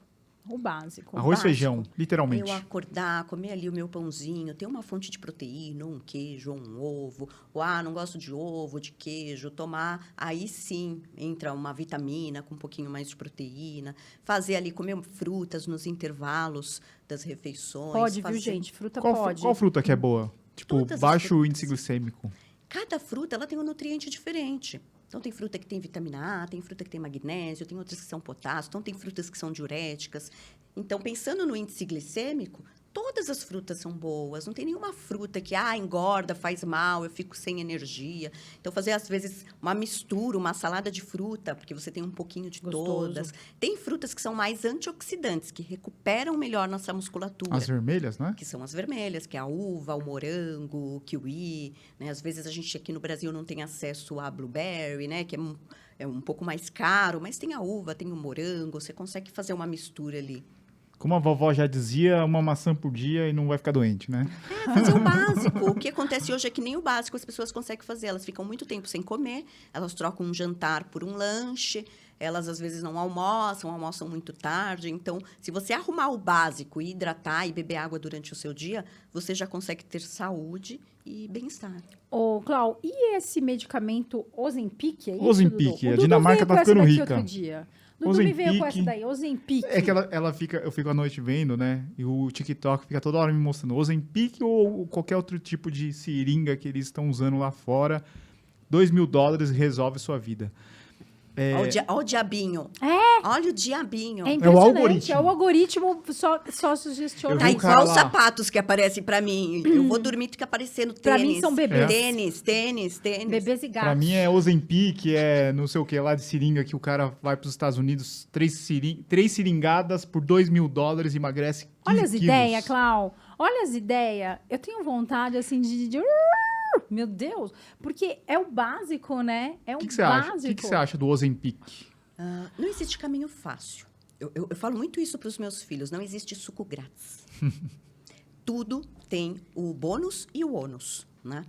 O básico. Arroz e básico, feijão, literalmente. Eu acordar, comer ali o meu pãozinho, ter uma fonte de proteína, um queijo, um ovo. Ou, não gosto de ovo, de queijo. Tomar, aí sim, entra uma vitamina com um pouquinho mais de proteína. Fazer ali, comer frutas nos intervalos das refeições. Pode, viu, gente? Fruta pode. Qual fruta que é boa? Tipo, baixo índice glicêmico. Cada fruta, ela tem um nutriente diferente. Então, tem fruta que tem vitamina A, tem fruta que tem magnésio, tem outras que são potássio, então tem frutas que são diuréticas. Então, pensando no índice glicêmico, todas as frutas são boas. Não tem nenhuma fruta que, engorda, faz mal, eu fico sem energia. Então, fazer, às vezes, uma mistura, uma salada de fruta, porque você tem um pouquinho de todas. Tem frutas que são mais antioxidantes, que recuperam melhor nossa musculatura. As vermelhas, né? Que são as vermelhas, que é a uva, o morango, o kiwi. Né? Às vezes, a gente aqui no Brasil não tem acesso a blueberry, né? Que é um pouco mais caro, mas tem a uva, tem o morango. Você consegue fazer uma mistura ali. Como a vovó já dizia, uma maçã por dia e não vai ficar doente, né? Fazer o básico. O que acontece hoje é que nem o básico as pessoas conseguem fazer. Elas ficam muito tempo sem comer, elas trocam um jantar por um lanche, elas às vezes não almoçam muito tarde. Então, se você arrumar o básico, hidratar e beber água durante o seu dia, você já consegue ter saúde e bem-estar. Ô, Clau, e esse medicamento Ozempic? É isso, Ozempic, Dudu? a Dinamarca tá ficando rica. Outro dia. Dudu me veio com essa daí, Ozempic. É que eu fico à noite vendo, né? E o TikTok fica toda hora me mostrando Ozempic ou qualquer outro tipo de seringa que eles estão usando lá fora. $2.000 resolve sua vida. Olha o diabinho. Olha o diabinho. É impressionante. algoritmo. É o algoritmo só sugestiona. Eu Tá vi o igual cara os lá. sapatos que aparecem pra mim. Eu vou dormir e fica aparecendo tênis. Pra mim são bebês. Tênis. Bebês e gatos. Pra mim é Ozempic, é não sei o que lá de seringa que o cara vai pros Estados Unidos, 3 seringadas por $2.000 e emagrece 15 Olha as quilos. ideias, Clau. Olha as ideias. Eu tenho vontade, assim, de... Meu Deus. Porque é o básico, né? É o O que você acha? O básico. que você acha do Ozempic? Não existe caminho fácil. Eu falo muito isso para os meus filhos. Não existe suco grátis. Tudo tem o bônus e o ônus, né?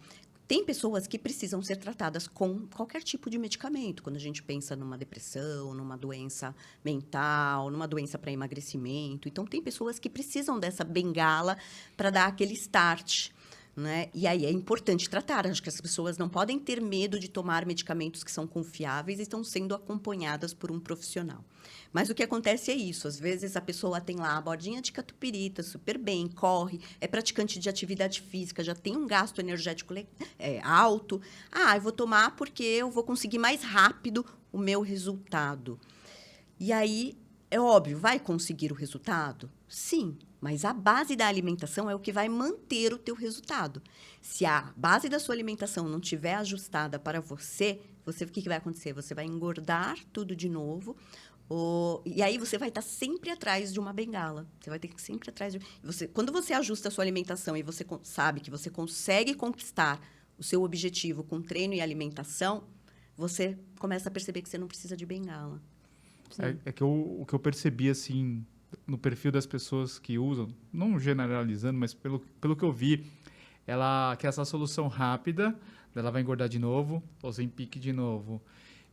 Tem pessoas que precisam ser tratadas com qualquer tipo de medicamento. Quando a gente pensa numa depressão, numa doença mental, numa doença para emagrecimento. Então, tem pessoas que precisam dessa bengala para dar aquele start, né? E aí é importante tratar. Acho que as pessoas não podem ter medo de tomar medicamentos que são confiáveis e estão sendo acompanhadas por um profissional. Mas o que acontece é isso. Às vezes a pessoa tem lá a bordinha de catupiry, tá super bem, corre, é praticante de atividade física, já tem um gasto energético alto. Eu vou tomar porque eu vou conseguir mais rápido o meu resultado. E aí, é óbvio, vai conseguir o resultado? Sim. Mas a base da alimentação é o que vai manter o teu resultado. Se a base da sua alimentação não estiver ajustada para você, o que vai acontecer? Você vai engordar tudo de novo, e aí você vai estar sempre atrás de uma bengala. Você vai ter que ir sempre atrás de... Quando você ajusta a sua alimentação e você sabe que você consegue conquistar o seu objetivo com treino e alimentação, você começa a perceber que você não precisa de bengala. É que o que eu percebi, assim, no perfil das pessoas que usam, não generalizando, mas pelo que eu vi, ela quer essa solução rápida, ela vai engordar de novo, Ozempic de novo.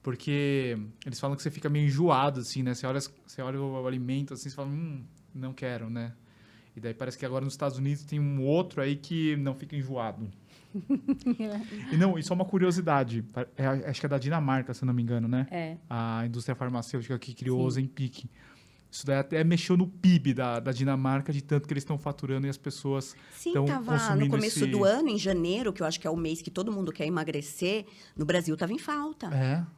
Porque eles falam que você fica meio enjoado, assim, né? Você olha o alimento, assim, você fala, não quero, né? E daí parece que agora nos Estados Unidos tem um outro aí que não fica enjoado. E só uma curiosidade. Acho que é da Dinamarca, se eu não me engano, né? É. A indústria farmacêutica que criou o Ozempic. Isso daí até mexeu no PIB da Dinamarca, de tanto que eles estão faturando e as pessoas estão consumindo no começo do ano, em janeiro, que eu acho que é o mês que todo mundo quer emagrecer, no Brasil estava em falta.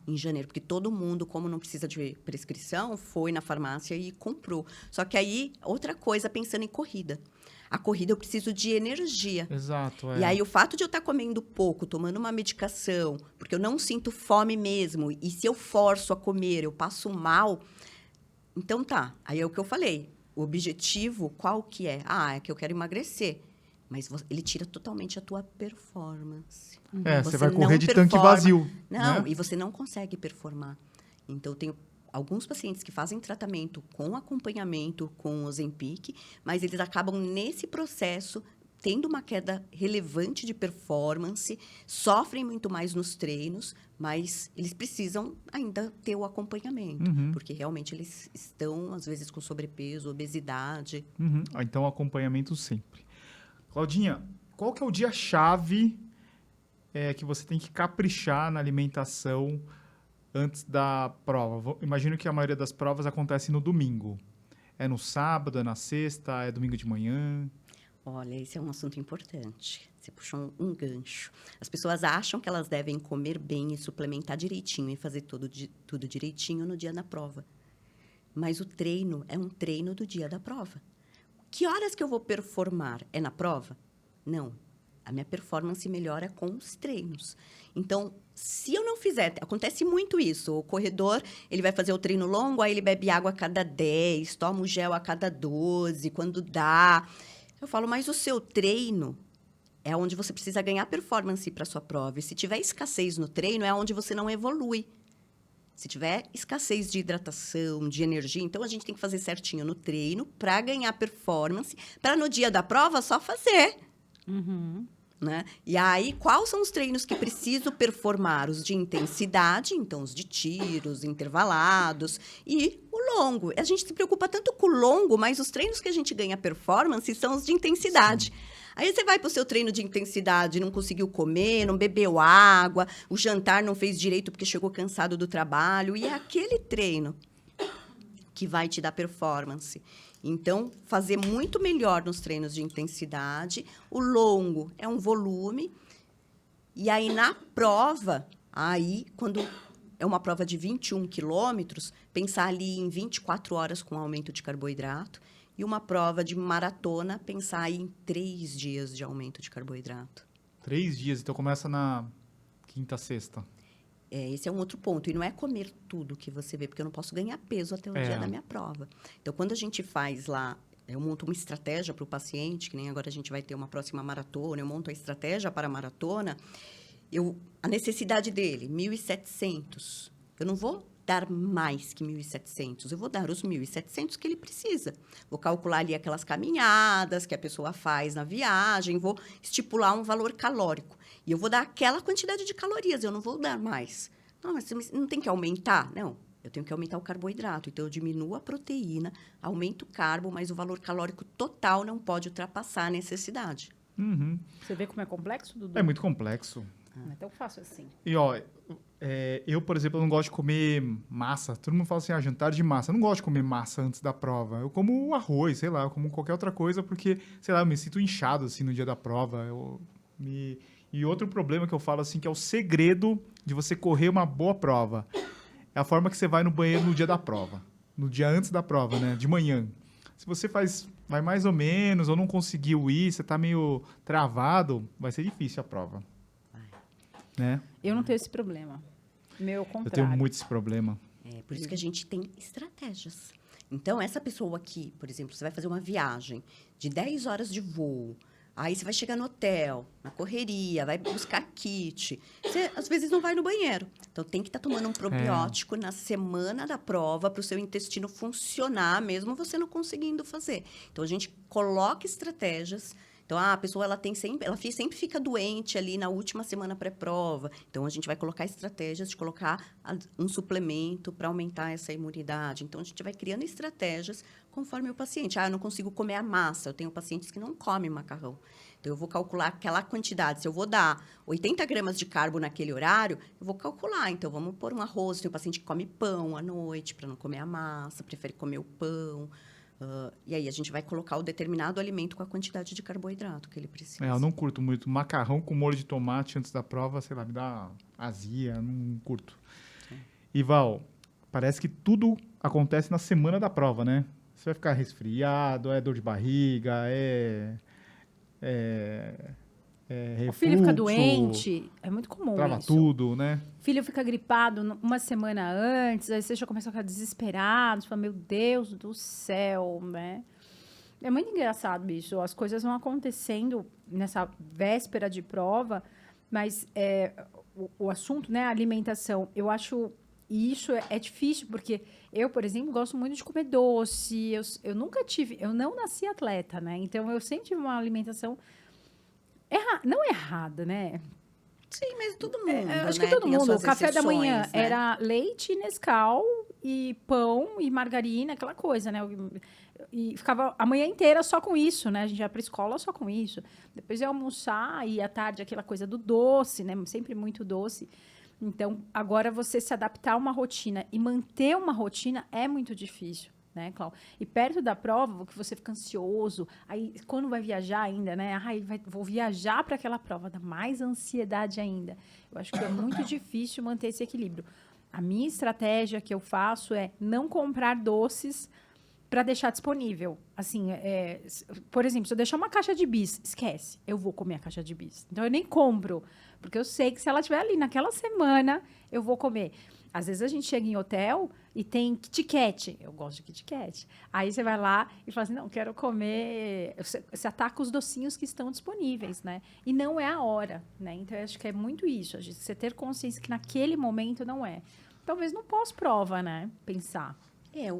Em janeiro, porque todo mundo, como não precisa de prescrição, foi na farmácia e comprou. Só que aí, outra coisa, pensando em corrida. A corrida eu preciso de energia. Exato. E aí, o fato de eu estar comendo pouco, tomando uma medicação, porque eu não sinto fome mesmo, e se eu forço a comer, eu passo mal... Então, aí é o que eu falei. O objetivo, qual que é? É que eu quero emagrecer. Mas ele tira totalmente a tua performance. Você vai correr de tanque vazio. Não, né? e você não consegue performar. Então, eu tenho alguns pacientes que fazem tratamento com acompanhamento com o Ozempic, mas eles acabam, nesse processo, tendo uma queda relevante de performance, sofrem muito mais nos treinos, mas eles precisam ainda ter o acompanhamento, porque realmente eles estão, às vezes, com sobrepeso, obesidade. Então, acompanhamento sempre. Claudinha, qual que é o dia-chave que você tem que caprichar na alimentação antes da prova? Imagino que a maioria das provas acontece no domingo. É no sábado, é na sexta, é domingo de manhã? Olha, esse é um assunto importante. Você puxou um gancho. As pessoas acham que elas devem comer bem e suplementar direitinho e fazer tudo direitinho no dia da prova. Mas o treino é um treino do dia da prova. Que horas que eu vou performar? É na prova? Não. A minha performance melhora com os treinos. Então, se eu não fizer... Acontece muito isso. O corredor, ele vai fazer o treino longo, aí ele bebe água a cada 10, toma o gel a cada 12, quando dá... Eu falo, mas o seu treino é onde você precisa ganhar performance para a sua prova. E se tiver escassez no treino, é onde você não evolui. Se tiver escassez de hidratação, de energia, então a gente tem que fazer certinho no treino para ganhar performance, para no dia da prova só fazer. Né? E aí, quais são os treinos que preciso performar? Os de intensidade, então os de tiros, intervalados, e o longo. A gente se preocupa tanto com o longo, mas os treinos que a gente ganha performance são os de intensidade. Sim. Aí você vai para o seu treino de intensidade, não conseguiu comer, não bebeu água, o jantar não fez direito porque chegou cansado do trabalho, e é aquele treino que vai te dar performance. Então, fazer muito melhor nos treinos de intensidade. O longo é um volume. E aí, na prova, quando é uma prova de 21 quilômetros, pensar ali em 24 horas com aumento de carboidrato. E uma prova de maratona, pensar aí em 3 dias de aumento de carboidrato. 3 dias, então começa na quinta, sexta. Esse é um outro ponto. E não é comer tudo que você vê, porque eu não posso ganhar peso até o dia da minha prova. Então, quando a gente faz lá, eu monto uma estratégia para o paciente, que nem agora a gente vai ter uma próxima maratona, eu monto a estratégia para a maratona, a necessidade dele, 1.700. Eu não vou dar mais que 1.700, eu vou dar os 1.700 que ele precisa. Vou calcular ali aquelas caminhadas que a pessoa faz na viagem, vou estipular um valor calórico. E eu vou dar aquela quantidade de calorias, eu não vou dar mais. Não, mas você não tem que aumentar? Não, eu tenho que aumentar o carboidrato. Então, eu diminuo a proteína, aumento o carbo, mas o valor calórico total não pode ultrapassar a necessidade. Uhum. Você vê como é complexo, Dudu? É muito complexo. Não é tão fácil assim. E, ó, eu, por exemplo, não gosto de comer massa. Todo mundo fala assim, jantar de massa. Eu não gosto de comer massa antes da prova. Eu como arroz, sei lá, eu como qualquer outra coisa, porque, sei lá, eu me sinto inchado, assim, no dia da prova. E outro problema que eu falo, assim, que é o segredo de você correr uma boa prova. É a forma que você vai no banheiro no dia da prova. No dia antes da prova, né? De manhã. Se você vai mais ou menos, ou não conseguiu ir, você tá meio travado, vai ser difícil a prova. Né? Eu não tenho esse problema. Meu Eu contrário. tenho muito esse problema. Por isso que a gente tem estratégias. Então, essa pessoa aqui, por exemplo, você vai fazer uma viagem de 10 horas de voo, aí você vai chegar no hotel, na correria, vai buscar kit. Você, às vezes, não vai no banheiro. Então, tem que estar tomando um probiótico na semana da prova para o seu intestino funcionar, mesmo você não conseguindo fazer. Então, a gente coloca estratégias. Então, a pessoa ela sempre fica doente ali na última semana pré-prova. Então, a gente vai colocar estratégias de colocar um suplemento para aumentar essa imunidade. Então, a gente vai criando estratégias conforme o paciente. Eu não consigo comer a massa. Eu tenho pacientes que não comem macarrão. Então, eu vou calcular aquela quantidade. Se eu vou dar 80 gramas de carbo naquele horário, eu vou calcular. Então, vamos pôr um arroz. Tem um paciente que come pão à noite para não comer a massa, prefere comer o pão. E aí, a gente vai colocar o determinado alimento com a quantidade de carboidrato que ele precisa. Eu não curto muito macarrão com molho de tomate antes da prova, sei lá, me dá azia, não curto. Sim. E, Val, parece que tudo acontece na semana da prova, né? Você vai ficar resfriado, dor de barriga, refluxo, o filho fica doente, é muito comum trava isso. tudo, né? O filho fica gripado uma semana antes, aí você já começa a ficar desesperado, você fala, meu Deus do céu, né? É muito engraçado isso, as coisas vão acontecendo nessa véspera de prova, mas o assunto, né, a alimentação, eu acho isso é difícil, porque eu, por exemplo, gosto muito de comer doce, eu não nasci atleta, né? Então, eu sempre tive uma alimentação não errada, né? Sim, mas todo mundo, acho né? que todo tem as mundo. suas O café da manhã exceções, né? era leite, Nescau e pão e margarina, aquela coisa, né? E ficava a manhã inteira só com isso, né? A gente ia para escola só com isso. Depois ia almoçar e à tarde aquela coisa do doce, né? Sempre muito doce. Então, agora você se adaptar a uma rotina e manter uma rotina é muito difícil, né, Cláudia? E perto da prova, que você fica ansioso, aí quando vai viajar ainda, né? Vou viajar para aquela prova, dá mais ansiedade ainda. Eu acho que é muito difícil manter esse equilíbrio. A minha estratégia que eu faço é não comprar doces para deixar disponível. Assim, por exemplo, se eu deixar uma caixa de bis, esquece, eu vou comer a caixa de bis. Então, eu nem compro, porque eu sei que se ela estiver ali naquela semana, eu vou comer. Às vezes, a gente chega em hotel e tem Kit Kat. Eu gosto de Kit Kat. Aí, você vai lá e fala assim, não, quero comer... Você ataca os docinhos que estão disponíveis, né? E não é a hora, né? Então, eu acho que é muito isso. Você ter consciência que naquele momento não é. Talvez no pós-prova, né? Pensar.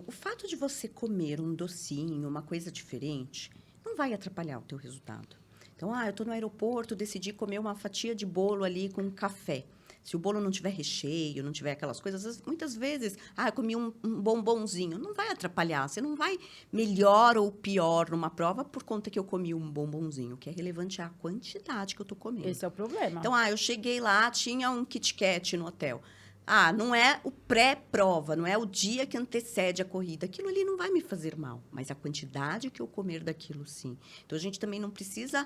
O fato de você comer um docinho, uma coisa diferente, não vai atrapalhar o teu resultado. Então, eu estou no aeroporto, decidi comer uma fatia de bolo ali com café. Se o bolo não tiver recheio, não tiver aquelas coisas, muitas vezes, eu comi um bombonzinho. Não vai atrapalhar. Você não vai melhor ou pior numa prova por conta que eu comi um bombonzinho. O que é relevante é a quantidade que eu estou comendo. Esse é o problema. Então, eu cheguei lá, tinha um Kit Kat no hotel. Não é o pré-prova, não é o dia que antecede a corrida. Aquilo ali não vai me fazer mal, mas a quantidade que eu comer daquilo, sim. Então, a gente também não precisa...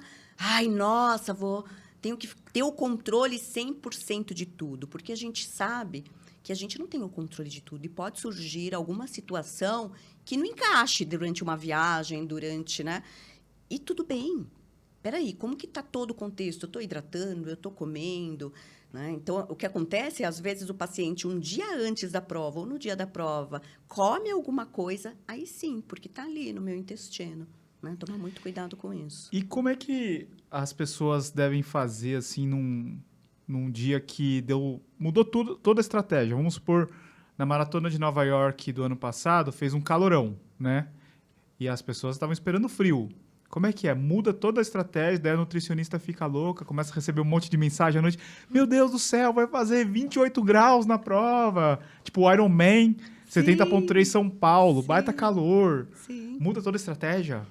nossa, vou tenho que ter o controle 100% de tudo, porque a gente sabe que a gente não tem o controle de tudo e pode surgir alguma situação que não encaixe durante uma viagem, né? E tudo bem. Peraí, como que está todo o contexto? Eu estou hidratando, eu estou comendo, né? Então, o que acontece é, às vezes, o paciente, um dia antes da prova ou no dia da prova, come alguma coisa, aí sim, porque está ali no meu intestino. Né? Tomar muito cuidado com isso. E como é que as pessoas devem fazer, assim, num dia que mudou toda a estratégia? Vamos supor, na Maratona de Nova York do ano passado, fez um calorão, né? E as pessoas estavam esperando frio. Como é que é? Muda toda a estratégia, daí a nutricionista fica louca, começa a receber um monte de mensagem à noite. Meu Deus do céu, vai fazer 28 graus na prova. Tipo, o Ironman, 70.3 São Paulo, sim, baita calor. Sim. Muda toda a estratégia?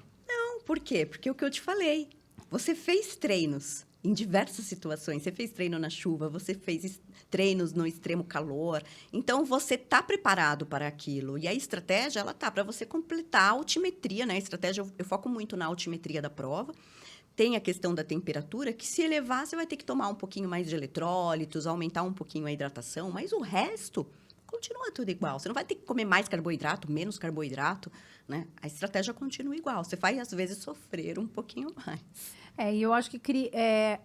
Por quê? Porque o que eu te falei, você fez treinos em diversas situações. Você fez treino na chuva, você fez treinos no extremo calor. Então, você está preparado para aquilo. E a estratégia, ela tá para você completar a altimetria, né? A estratégia, eu foco muito na altimetria da prova. Tem a questão da temperatura, que se elevar, você vai ter que tomar um pouquinho mais de eletrólitos, aumentar um pouquinho a hidratação, mas o resto continua tudo igual. Você não vai ter que comer mais carboidrato, menos carboidrato, né? A estratégia continua igual. Você vai, às vezes, sofrer um pouquinho mais. E eu acho que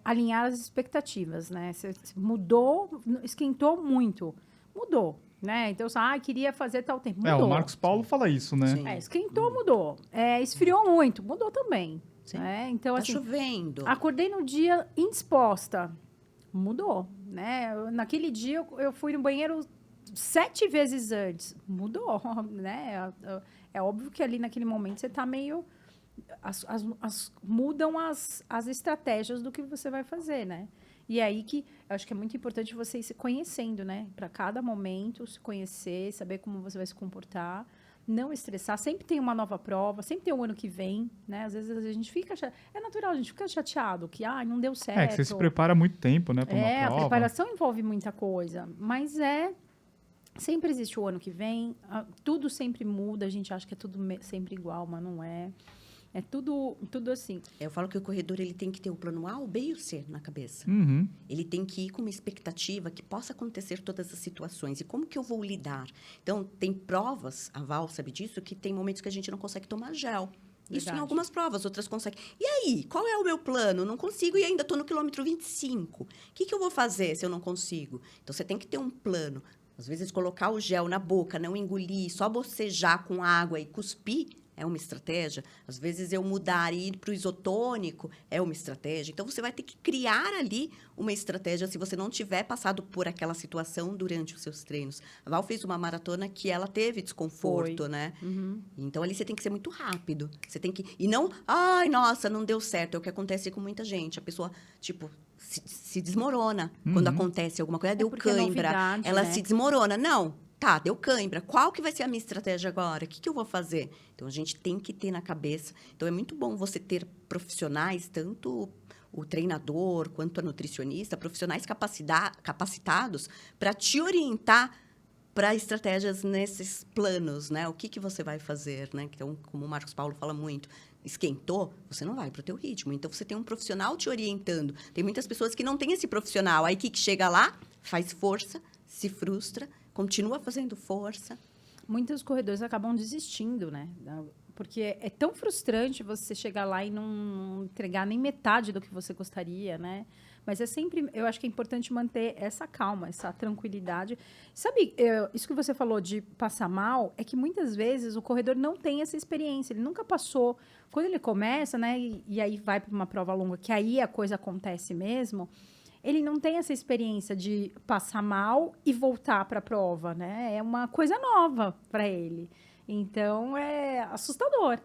alinhar as expectativas, né? Você mudou, esquentou muito. Mudou, né? Então, você queria fazer tal tempo. Mudou. O Marcos Paulo fala isso, né? Sim. Esquentou, mudou. Esfriou muito, mudou também. Sim. Né? Então, Tá assim, chovendo. Acordei no dia indisposta. Mudou, né? Naquele dia, eu fui no banheiro 7 vezes antes. Mudou, né? É óbvio que ali, naquele momento, você está meio... mudam as estratégias do que você vai fazer, né? E é aí que eu acho que é muito importante você ir se conhecendo, né? Para cada momento, se conhecer, saber como você vai se comportar, não estressar. Sempre tem uma nova prova, sempre tem um ano que vem, né? Às vezes a gente fica... É natural, a gente fica chateado, que não deu certo. Que você se prepara muito tempo, né? Para uma prova. A preparação envolve muita coisa, mas sempre existe o ano que vem, tudo sempre muda, a gente acha que é tudo sempre igual, mas não é. É tudo assim. Eu falo que o corredor ele tem que ter o plano A, o B e o C na cabeça. Uhum. Ele tem que ir com uma expectativa que possa acontecer todas as situações. E como que eu vou lidar? Então, tem provas, a Val sabe disso, que tem momentos que a gente não consegue tomar gel. Isso Verdade. em algumas provas, outras conseguem. E aí, qual é o meu plano? Não consigo e ainda estou no quilômetro 25. O que eu vou fazer se eu não consigo? Então, você tem que ter um plano. Às vezes, colocar o gel na boca, não engolir, só bocejar com água e cuspir é uma estratégia. Às vezes, eu mudar e ir para o isotônico é uma estratégia. Então, você vai ter que criar ali uma estratégia se você não tiver passado por aquela situação durante os seus treinos. A Val fez uma maratona que ela teve desconforto, né? Uhum. Então, ali você tem que ser muito rápido. Você tem que... E não, nossa, não deu certo. É o que acontece com muita gente. A pessoa, tipo... Se desmorona quando acontece alguma coisa. Deu porque é cãibra, novidade, ela né? se desmorona. Não, deu cãibra. Qual que vai ser a minha estratégia agora? O que eu vou fazer? Então, a gente tem que ter na cabeça. Então, é muito bom você ter profissionais, tanto o treinador quanto a nutricionista, profissionais capacitados para te orientar para estratégias nesses planos, né? O que você vai fazer, né? Então, como o Marcos Paulo fala muito, esquentou, você não vai para o teu ritmo. Então, você tem um profissional te orientando. Tem muitas pessoas que não têm esse profissional. Aí, que chega lá, faz força, se frustra, continua fazendo força. Muitos corredores acabam desistindo, né? Porque é tão frustrante você chegar lá e não entregar nem metade do que você gostaria, né? Mas eu acho que é importante manter essa calma, essa tranquilidade. Sabe, isso que você falou de passar mal, é que muitas vezes o corredor não tem essa experiência, ele nunca passou. Quando ele começa, né, e aí vai para uma prova longa, que aí a coisa acontece mesmo, ele não tem essa experiência de passar mal e voltar para a prova, né? É uma coisa nova para ele. Então, é assustador.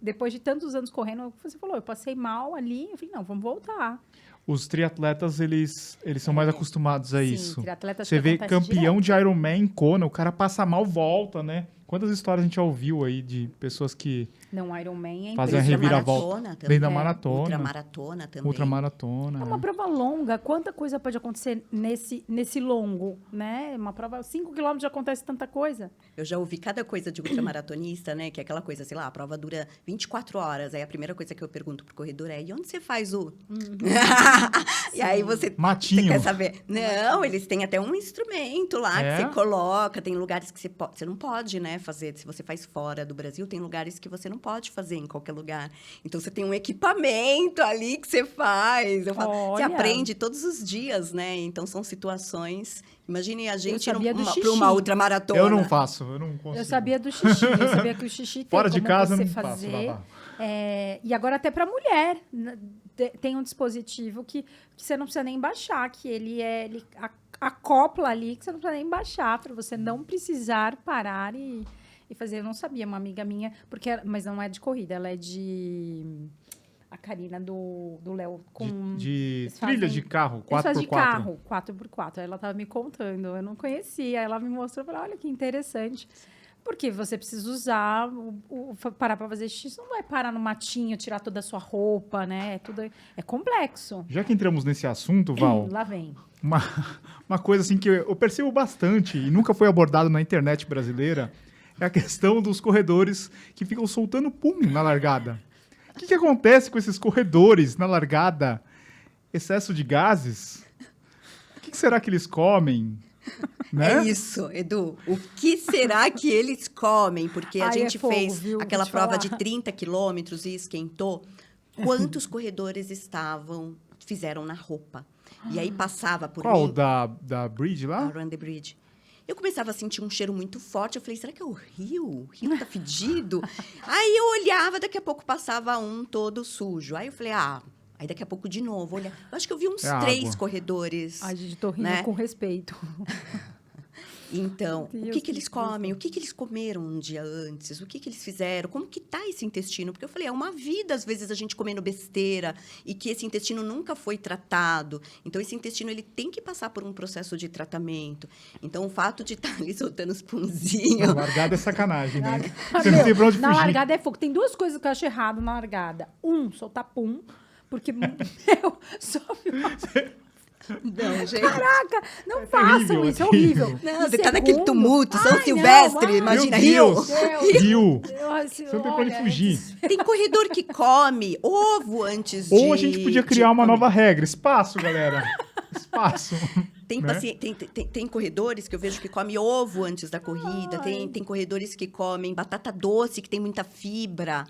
Depois de tantos anos correndo, você falou, eu passei mal ali, eu falei, não, vamos voltar. Os triatletas, eles são mais acostumados a Sim, isso. triatletas Você que vê acontece campeão direto. de Ironman em Kona, o cara passa mal, volta, né? Quantas histórias a gente já ouviu aí de pessoas que Não, Ironman é Fazer a impressionante. reviravolta. Ultramaratona Dentro da também. maratona. Ultramaratona também. Ultramaratona. É uma prova longa. Quanta coisa pode acontecer nesse longo, né? Uma prova, 5 quilômetros já acontece tanta coisa. Eu já ouvi cada coisa de ultramaratonista, né? Que é aquela coisa, sei lá, a prova dura 24 horas. Aí a primeira coisa que eu pergunto pro corredor é: e onde você faz o. E aí você Matinho. quer saber? Não, eles têm até um instrumento lá É? que você coloca. Tem lugares que você não pode, né, fazer. Se você faz fora do Brasil, tem lugares que você não pode fazer em qualquer lugar. Então você tem um equipamento ali que você faz. Eu falo, você Olha. aprende todos os dias, né? Então são situações. Imagine a gente sabia do para xixi. uma ultramaratona. Eu não faço, eu não consigo. Eu sabia do xixi, eu sabia que o xixi tem Fora de como casa, você não faço, fazer. lavar. E agora até para mulher tem um dispositivo que você não precisa nem baixar, que ele acopla ali, que você não precisa nem baixar, para você não precisar parar e fazer. Eu não sabia, uma amiga minha, mas não é de corrida, ela é de... A Karina do Léo com... De eles trilha fazem- de carro, Eles fazem 4x4. de carro, 4x4. Aí ela tava me contando, eu não conhecia. Aí ela me mostrou, falei, olha que interessante. Porque você precisa usar, parar para fazer xixi, você não vai parar no matinho, tirar toda a sua roupa, né? É complexo. Já que entramos nesse assunto, Val, Lá vem. uma coisa assim que eu percebo bastante e nunca foi abordado na internet brasileira é a questão dos corredores que ficam soltando pum na largada. O que acontece com esses corredores na largada? Excesso de gases? O que será que eles comem? Né? É isso, Edu. O que será que eles comem? Porque a Ai, gente é fogo, fez viu? Vou aquela te prova falar. de 30 quilômetros e esquentou. Quantos corredores fizeram na roupa? E aí passava por Qual? mim, Da Bridge a lá? Run the Bridge. Eu começava a sentir um cheiro muito forte. Eu falei, será que é o rio? O rio tá fedido? Aí eu olhava, daqui a pouco passava um todo sujo. Aí eu falei, aí daqui a pouco de novo. Olha, eu acho que eu vi uns É 3 água. corredores. Ai, gente, tô rindo né? com respeito. Então, Meu o Deus, que eles que comem? O que eles comeram um dia antes? O que eles fizeram? Como que tá esse intestino? Porque eu falei, é uma vida, às vezes, a gente comendo besteira e que esse intestino nunca foi tratado. Então, esse intestino, ele tem que passar por um processo de tratamento. Então, o fato de estar ali soltando os Na punzinhos... largada é sacanagem, né? Ah, Você não meu, tem pra onde na fugir. largada é fogo. Tem duas coisas que eu acho errado na largada. Soltar pum, porque sobe uma... Não, gente. Caraca, não É façam terrível, isso, é é horrível. terrível. Não, E você tá naquele segundo- tumulto, São Ai, Silvestre, não, imagina, Meu Rio. Deus. Deus. Rio. Você Você não tem pra onde fugir. Tem corredor que come ovo antes de... Ou a gente podia criar uma comer. nova regra. Espaço, galera. Espaço. Tem, né? tem corredores que eu vejo que comem ovo antes da corrida. Tem corredores que comem batata doce, que tem muita fibra,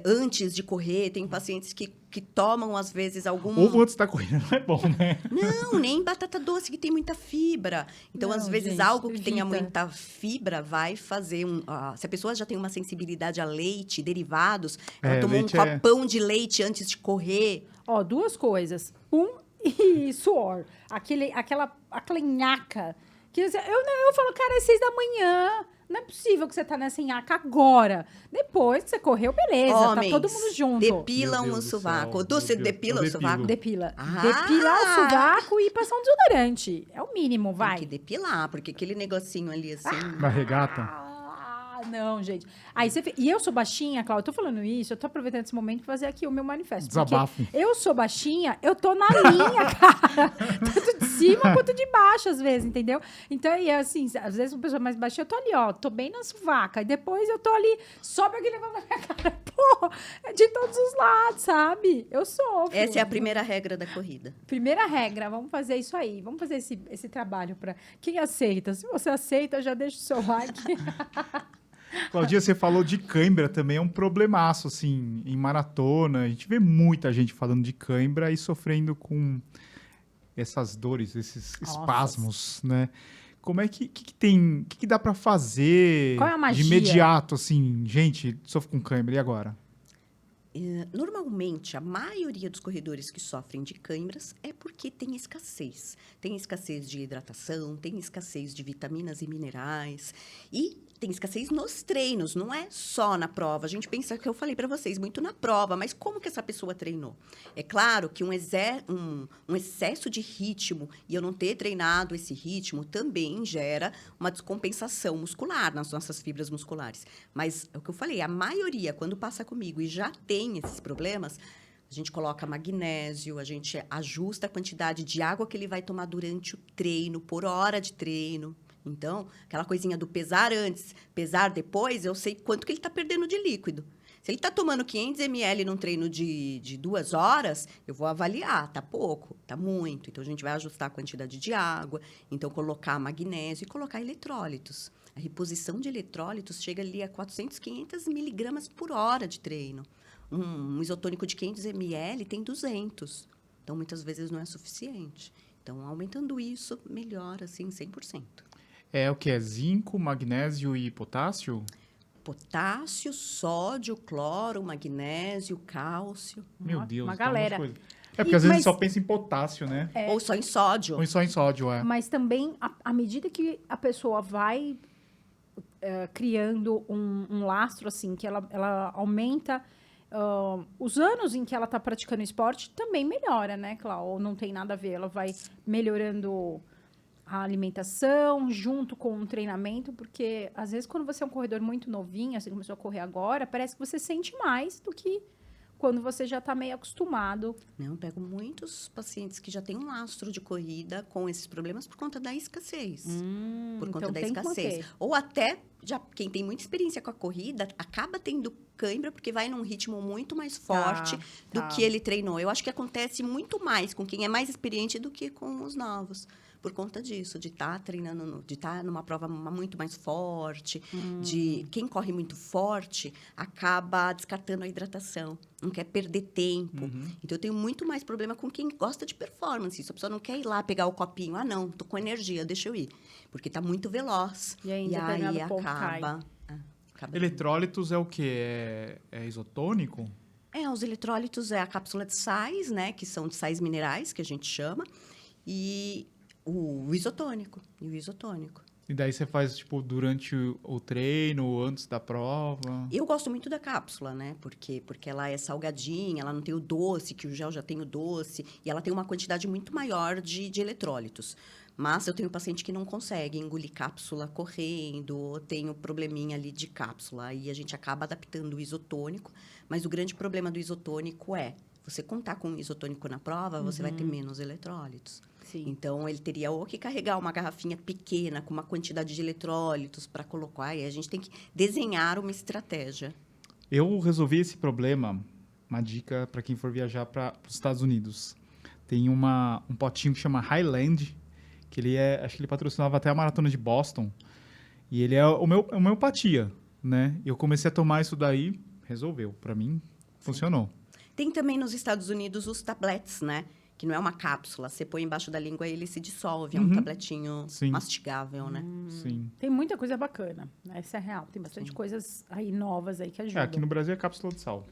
antes de correr. Tem pacientes que tomam, às vezes, algum... Ovo antes da corrida não é bom, né? Não, nem batata doce, que tem muita fibra. Então, Não, às vezes, gente, algo que tenha evita. muita fibra vai fazer se a pessoa já tem uma sensibilidade a leite, derivados, ela tomou um leite é- copão de leite antes de correr. Ó, duas coisas. E suor. Aquela nhaca. Que eu falo, cara, é 6 da manhã. Não é possível que você tá nessa nhaca agora. Depois que você correu, beleza. Homens, tá todo mundo junto. depilam Meu o Deus do sovaco. céu, Edu, meu você Deus. depila Eu o sovaco? depilo. Depila. Ah! Depilar o sovaco e passar um desodorante. É o mínimo, Tem vai. que depilar, porque aquele negocinho ali, assim... Na regata. Não, gente. Aí e eu sou baixinha, Cláudia, eu tô falando isso, eu tô aproveitando esse momento pra fazer aqui o meu manifesto. porque Desabafo. eu sou baixinha, eu tô na linha, cara. Tanto de cima quanto de baixo, às vezes, entendeu? Então, e assim, às vezes uma pessoa mais baixinha, eu tô ali, ó, tô bem na sovaca. E depois eu tô ali, sobe aquele negócio na minha cara. Pô, é de todos os lados, sabe? Eu sofro. Essa é a primeira regra da corrida. Primeira regra, vamos fazer isso aí. Vamos fazer esse trabalho pra quem aceita. Se você aceita, já deixa o seu like. Claudinha, você falou de cãibra também, é um problemaço, assim, em maratona. A gente vê muita gente falando de cãibra e sofrendo com essas dores, esses Nossa. espasmos, né? Como é que tem, o que dá pra fazer Qual é a magia? de imediato, assim, gente, sofre com cãibra, e agora? Normalmente, a maioria dos corredores que sofrem de câimbras é porque tem escassez. Tem escassez de hidratação, tem escassez de vitaminas e minerais. E tem escassez nos treinos, não é só na prova. A gente pensa que eu falei para vocês, muito na prova, mas como que essa pessoa treinou? É claro que um excesso de ritmo e eu não ter treinado esse ritmo também gera uma descompensação muscular nas nossas fibras musculares. Mas é o que eu falei, a maioria, quando passa comigo e já tem esses problemas, a gente coloca magnésio, a gente ajusta a quantidade de água que ele vai tomar durante o treino, por hora de treino. Então, aquela coisinha do pesar antes, pesar depois, eu sei quanto que ele está perdendo de líquido. Se ele está tomando 500 ml num treino de 2 horas, eu vou avaliar, tá pouco, tá muito. Então, a gente vai ajustar a quantidade de água, então colocar magnésio e colocar eletrólitos. A reposição de eletrólitos chega ali a 400, 500 miligramas por hora de treino. Um isotônico de 500 ml tem 200. Então, muitas vezes não é suficiente. Então, aumentando isso, melhora, assim, 100%. É o que? É zinco, magnésio e potássio? Potássio, sódio, cloro, magnésio, cálcio. Meu Deus, uma tem um monte de galera. coisa. É porque às vezes Mas- só pensa em potássio, né? Ou só em sódio. Ou só em sódio, é. Mas também, à medida que a pessoa vai criando um lastro, assim, que ela aumenta os anos em que ela está praticando esporte, também melhora, né, Cláudia? Ou não tem nada a ver, ela vai melhorando a alimentação junto com o treinamento, porque às vezes quando você é um corredor muito novinho, assim, começou a correr agora, parece que você sente mais do que quando você já está meio acostumado. Não, eu pego muitos pacientes que já têm um lastro de corrida com esses problemas por conta da escassez. Por conta então da tem que escassez. manter. Ou até, já quem tem muita experiência com a corrida, acaba tendo cãibra porque vai num ritmo muito mais forte do tá. que ele treinou. Eu acho que acontece muito mais com quem é mais experiente do que com os novos. Por conta disso, de estar treinando, de estar numa prova muito mais forte, de quem corre muito forte acaba descartando a hidratação, não quer perder tempo. Então, eu tenho muito mais problema com quem gosta de performance. Se a pessoa não quer ir lá pegar o copinho, não, tô com energia, deixa eu ir. Porque tá muito veloz. E aí, em E aí determinado ponto, cai. acaba Eletrólitos é o quê? É isotônico? os eletrólitos é a cápsula de sais, né? Que são de sais minerais, que a gente chama. E o isotônico. E o isotônico. E daí você faz, tipo, durante o treino, ou antes da prova? Eu gosto muito da cápsula, né? Porque ela é salgadinha, ela não tem o doce, que o gel já tem o doce. E ela tem uma quantidade muito maior de eletrólitos. Mas eu tenho paciente que não consegue engolir cápsula correndo, ou tem um probleminha ali de cápsula. Aí a gente acaba adaptando o isotônico. Mas o grande problema do isotônico é, você contar com o isotônico na prova, você vai ter menos eletrólitos. Sim. Então, ele teria ou que carregar uma garrafinha pequena com uma quantidade de eletrólitos para colocar. E a gente tem que desenhar uma estratégia. Eu resolvi esse problema, uma dica para quem for viajar para os Estados Unidos. Tem um potinho que chama Highland, que acho que ele patrocinava até a maratona de Boston. E ele é homeopatia, né? Eu comecei a tomar isso daí, resolveu. Para mim, funcionou. Tem também nos Estados Unidos os tabletes, né? Que não é uma cápsula. Você põe embaixo da língua e ele se dissolve. É um tabletinho Sim. mastigável, né? Sim. Tem muita coisa bacana. Essa é real. Tem bastante coisas aí novas aí que ajudam. Aqui no Brasil é cápsula de sal.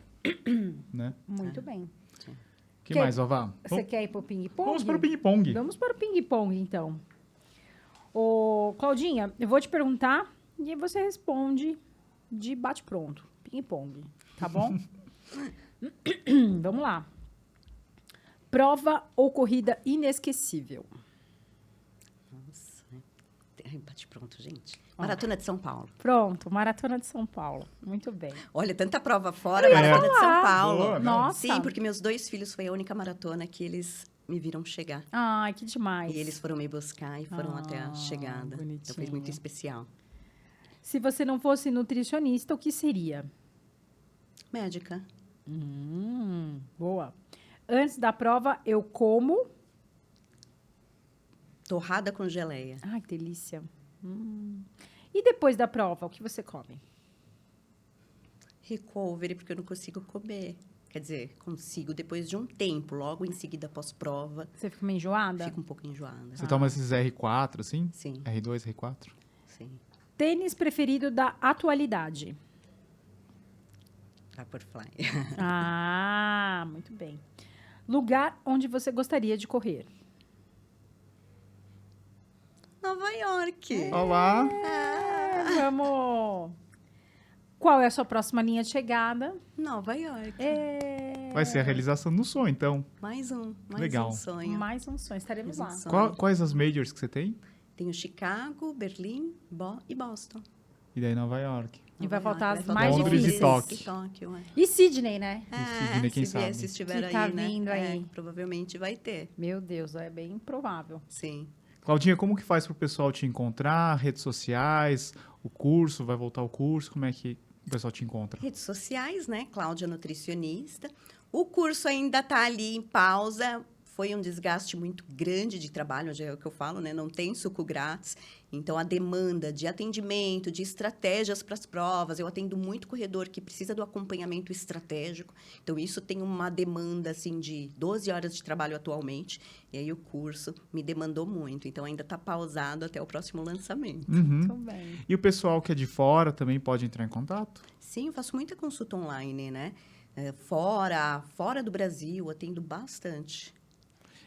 Né? Muito bem. O que Quer- mais, Ová? Você quer ir pro ping-pong? Vamos para o ping-pong. Vamos para o ping-pong, então. Ô, Claudinha, eu vou te perguntar e aí você responde de bate-pronto. Ping-pong, tá bom? Vamos lá. Prova ou corrida inesquecível? Nossa. Ai, bate pronto, gente. Maratona de São Paulo. Pronto, Maratona de São Paulo. Muito bem. Olha, tanta prova fora, ia Maratona de São falar. Paulo. Boa, não. Nossa. Sim, porque meus 2 filhos foi a única maratona que eles me viram chegar. Ai, que demais. E eles foram me buscar e foram até a chegada. Então foi muito bonitinho. especial. Se você não fosse nutricionista, o que seria? Médica. Boa. Antes da prova, eu como. Torrada com geleia. Ai, que delícia. E depois da prova, o que você come? Recovery, porque eu não consigo comer. Quer dizer, consigo depois de um tempo, logo em seguida pós-prova, Você fica meio enjoada? fico um pouco enjoada. Você toma esses R4, assim? Sim, R2, R4? sim. Tênis preferido da atualidade? Vaporfly. Ah, muito bem. Lugar onde você gostaria de correr? Nova York. Olá! É vamos... Qual é a sua próxima linha de chegada? Nova York. Vai ser a realização do sonho, então. Mais um Legal. sonho. Mais um sonho, estaremos lá. Mais um sonho. Quais as majors que você tem? Tenho Chicago, Berlim e Boston. E daí Nova York. E vai Nova faltar York, as mais Londres e difíceis. Tóquio. E Tóquio, é. E Sydney, né? Sydney, quem se sabe? vier, se estiver Que aí, tá né? vindo aí. Provavelmente vai ter, Meu Deus, é bem improvável. sim. Claudinha, como que faz pro pessoal te encontrar? Redes sociais, o curso, vai voltar o curso? Como é que o pessoal te encontra? Redes sociais, né? Cláudia Nutricionista. O curso ainda está ali em pausa. Foi um desgaste muito grande de trabalho, é o que eu falo, né? Não tem suco grátis. Então, a demanda de atendimento, de estratégias para as provas. Eu atendo muito corredor que precisa do acompanhamento estratégico. Então, isso tem uma demanda, assim, de 12 horas de trabalho atualmente. E aí, o curso me demandou muito. Então, ainda está pausado até o próximo lançamento. Uhum. Muito bem. E o pessoal que é de fora também pode entrar em contato? Sim, eu faço muita consulta online, né? Fora do Brasil, atendo bastante.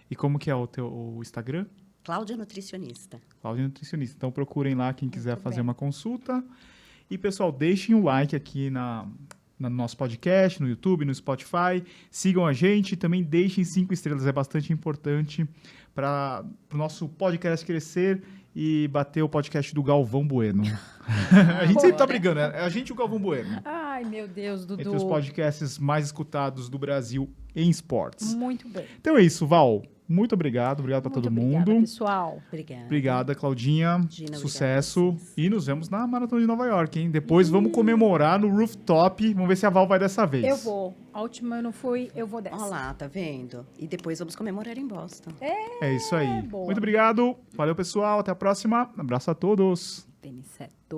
E como que é o Instagram? Cláudia Nutricionista. Cláudia Nutricionista. Então procurem lá quem quiser Muito fazer bem. uma consulta. E, pessoal, deixem o like aqui no nosso podcast, no YouTube, no Spotify. Sigam a gente. Também deixem 5 estrelas. É bastante importante para o nosso podcast crescer e bater o podcast do Galvão Bueno. A gente sempre tá brigando, né? É a gente e o Galvão Bueno. Ai, meu Deus, Dudu. Entre os podcasts mais escutados do Brasil em esportes. Muito bem. Então é isso, Val. Muito obrigado. Obrigado para Muito todo obrigada, mundo. pessoal. Obrigada. Obrigada, Claudinha. Gina, Sucesso. obrigada a vocês. E nos vemos na Maratona de Nova York, hein? Depois vamos comemorar no rooftop. Vamos ver se a Val vai dessa vez. Eu vou. A última eu não fui, eu vou dessa. Olha lá, tá vendo? E depois vamos comemorar em Boston. É isso aí. boa. Muito obrigado. Valeu, pessoal. Até a próxima. Abraço a todos. Tênis certo.